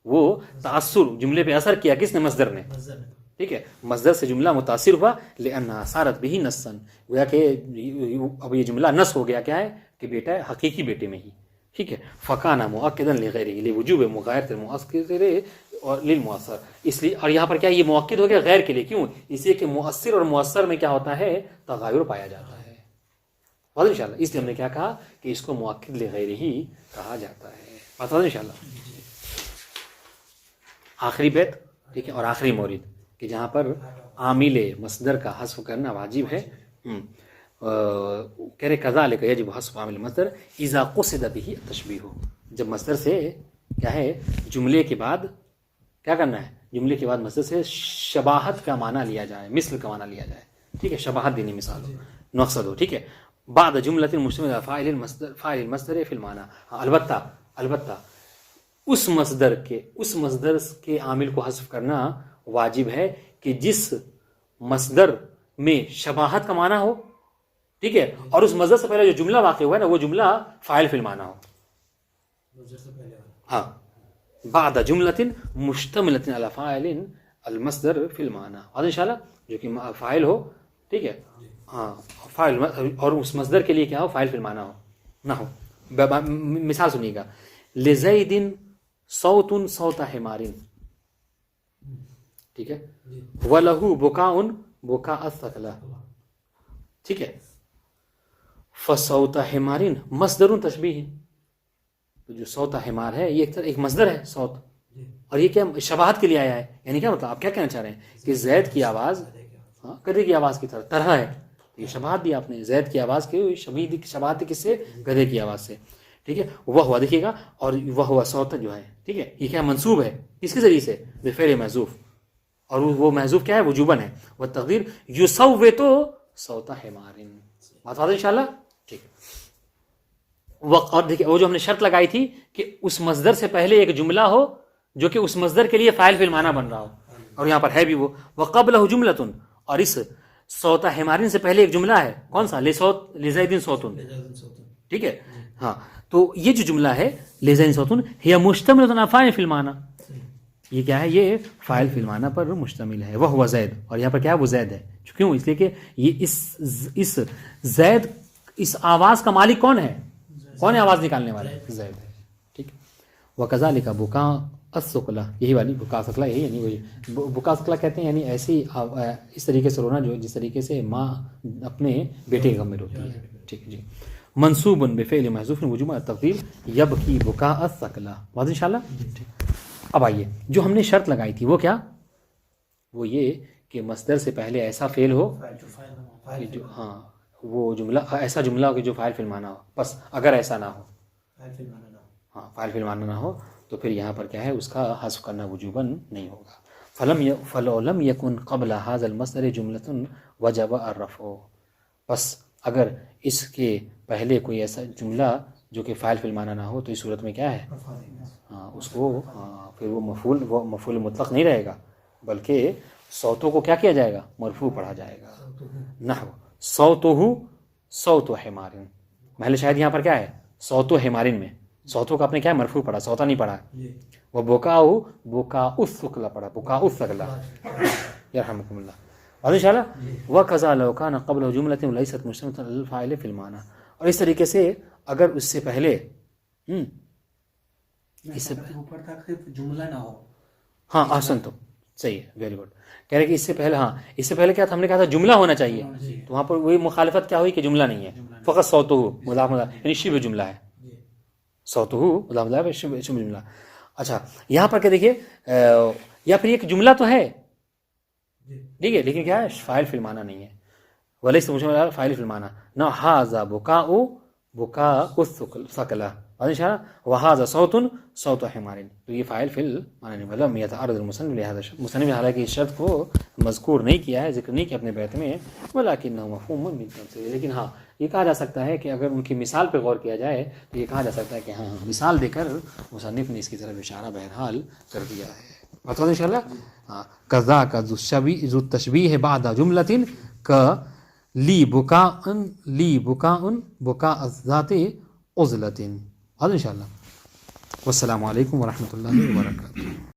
وہ تاثر جملے پہ اثر کیا کس نے مصدر نے. ٹھیک ہے. مصدر سے جملہ متاثر ہوا لأنها صارت به نصا. گویا کہ اب یہ جملہ نص ہو گیا کیا ہے کہ بیٹا ہے حقیقی بیٹے میں ہی. ٹھیک ہے. فکان مؤکدا لغیرہ لوجوب مغایرۃ المؤثر اور للمؤثر. اس لیے اور یہاں پر کیا یہ مؤکد ہو گیا غیر کے لیے. کیوں اس لیے کہ مؤثر اور مؤثر میں کیا ہوتا ہے تغایر پایا جاتا ہے. بات انشاءاللہ اس لیے ہم نے کیا کہا کہ اس کو مؤکد لغیرہ ہی کہا جاتا ہے. بات انشاءاللہ. آخری بیت ٹھیک ہے اور آخری مورد کہ جہاں پر عامل مصدر کا حذف کرنا واجب ہے. کہہ رہے کذالک یجب حذف عامل مصدر اذا قصد به التشبیہ. جب مصدر سے کیا ہے جملے کے بعد کیا کرنا ہے جملے کے بعد مصدر سے شباہت کا معنی لیا جائے مثل کا معنی لیا جائے. ٹھیک ہے. شباہت دینی مثال ہو مقصد ہو. ٹھیک ہے. بعد جملۃ مشتمل علی فاعل المصدر فی المعنی. البتہ اس مصدر کے عامل کو حذف کرنا واجب ہے کہ جس مصدر میں شباہت کا معنی ہو. ٹھیک ہے. اور اس مصدر سے پہلے جو جملہ واقع ہوا ہے نا وہ جملہ فاعل فی المعنی ہو. ہاں بعد جملۃ مشتملۃ علی فاعل المصدر فی المعنی. اور انشاءاللہ جو کہ فاعل ہو. ٹھیک ہے. ہاں فاعل اور اس مصدر کے لیے کیا ہو فاعل فی المعنی ہو نہ ہو. مثال سنیے گا لزید صوت صوت حمار. ٹھیک ہے. وَلَهُ بُكَاءٌ بُكَاءَ الثَّقْلَ. ٹھیک ہے. فصوت حمار مصدر تشبیہ. تو جو صوت حمار ہے یہ ایک مصدر ہے صوت اور یہ کیا شباہت کے لیے آیا ہے. یعنی کیا مطلب آپ کیا کہنا چاہ رہے ہیں کہ زید کی آواز ہاں گدھے کی آواز کی طرح ہے. یہ شباہت دی آپ نے زید کی آواز کی, شباہت کس سے؟ گدھے کی آواز سے. ٹھیک ہے, وہ ہوا دیکھیے گا, اور وہ ہوا صوت جو ہے, ٹھیک ہے, یہ کیا منصوب ہے کس کے ذریعے سے؟ بفعل محذوف, اور وہ محذوف کیا ہے؟ وجوباً ہے. وہ تقدیر یصوت صوت حمار. بات واضح انشاءاللہ. ٹھیک ہے, اور دیکھیے وہ جو ہم نے شرط لگائی تھی کہ اس مصدر سے پہلے ایک جملہ ہو جو کہ اس مصدر کے لیے فاعل فی المعنی بن رہا ہو, اور یہاں پر ہے بھی وہ وقبلہ جملۃ, اور اس صوت حمارن سے پہلے ایک جملہ ہے, کون سا؟ لزید صوت. ٹھیک ہے, ہاں, تو یہ جو جملہ ہے لزید صوت ہی مشتمل علی فاعل فی المعنی, یہ کیا ہے؟ یہ فاعل فی المعنی پر مشتمل ہے. وہ ہوا زید, اور یہاں پر کیا ہے؟ وہ زید ہے. کیوں؟ اس لیے کہ یہ اس زید, اس آواز کا مالک کون ہے؟ کون ہے آواز نکالنے والا؟ زید ہے. ٹھیک, وکذالک بکا الثقلہ, یہی والی بکا ثقلہ, یہی یعنی وہی بکا ثقلہ کہتے ہیں, یعنی ایسی اس طریقے سے رونا جو جس طریقے سے ماں اپنے بیٹے کے غم میں روتی ہے. ٹھیک ہے جی. منصوب بفعل محذوف وجوبا التقدیر یبکی بکا الثقلہ. واضح انشاءاللہ. اب آئیے جو ہم نے شرط لگائی تھی وہ کیا؟ وہ یہ کہ مصدر سے پہلے ایسا فعل ہو, ہاں وہ جملہ, ایسا جملہ ہو کہ جو فاعل فی المعنی ہو. بس اگر ایسا نہ ہو, ہاں فاعل فی المعنی نہ ہو, تو پھر یہاں پر کیا ہے؟ اس کا حذف کرنا وجوباً نہیں ہوگا. فلم یکن قبل هذا المصدر جملۃ وجب الرفع. بس اگر اس کے پہلے کوئی ایسا جملہ جو کہ فاعل فی المعنی نہ ہو تو اس صورت میں کیا ہے؟ ہاں اس کو, ہاں پھر وہ مفعول مطلق نہیں رہے گا, بلکہ صوتوں کو کیا کیا جائے گا؟ مرفوع پڑھا جائے گا. نحو صوت حمار, محل شاہد یہاں پر کیا ہے؟ صوت حمارن میں صوتوں کا آپ نے کیا مرفوع پڑھا, صوتا نہیں پڑھا. وہ بکا الثقلہ پڑھا, بکا الثقلہ. یرحمکم اللہ. اور انشاءاللہ وکذا لو کان قبل جملۃ لیست مشتملۃ علی الفاعل فی المعنی, اور اس طریقے سے اگر اس سے پہلے اس سے اوپر تک جملہ نہ ہو, ہاں احسن, تو صحیح ہے, ویری گڈ. کہہ رہے کہ اس سے پہلے, ہاں اس سے پہلے کیا تھا؟ ہم نے کہا تھا جملہ ہونا چاہیے, تو وہاں پر وہی مخالفت کیا ہوئی کہ جملہ نہیں ہے, فقط صوتہ مضاف یعنی شبہ جملہ ہے, صوتہ مضاف شبہ جملہ. اچھا یہاں پر کیا دیکھیے, یا پھر ایک جملہ تو ہے, ٹھیک ہے, لیکن کیا ہے؟ فاعل فی المعنی نہیں ہے. ولیس مشتمل علی فاعل فی المعنی. نہ ھذا بکا الثقلہ, وہذا صوت حمار, تو یہ فاعل فی المعنی نہیں. ولم یتعرض المصنف لہذا الشرط, مصنف نے حالانکہ اس شرط کو مذکور نہیں کیا ہے, ذکر نہیں کیا اپنے بیت میں, ولکنہ مفہوم من تمثیل, لیکن ہاں یہ کہا جا سکتا ہے کہ اگر ان کی مثال پہ غور کیا جائے تو یہ کہا جا سکتا ہے کہ ہاں مثال دے کر مصنف نے اس کی طرف اشارہ بہرحال کر دیا ہے. بتا ان شاء اللہ. ہاں کذا کا ذو تشبیہ بعد جملۃ کا لی بکا الذات عزلۃ. ان شاء اللہ. والسلام علیکم ورحمۃ اللہ وبرکاتہ.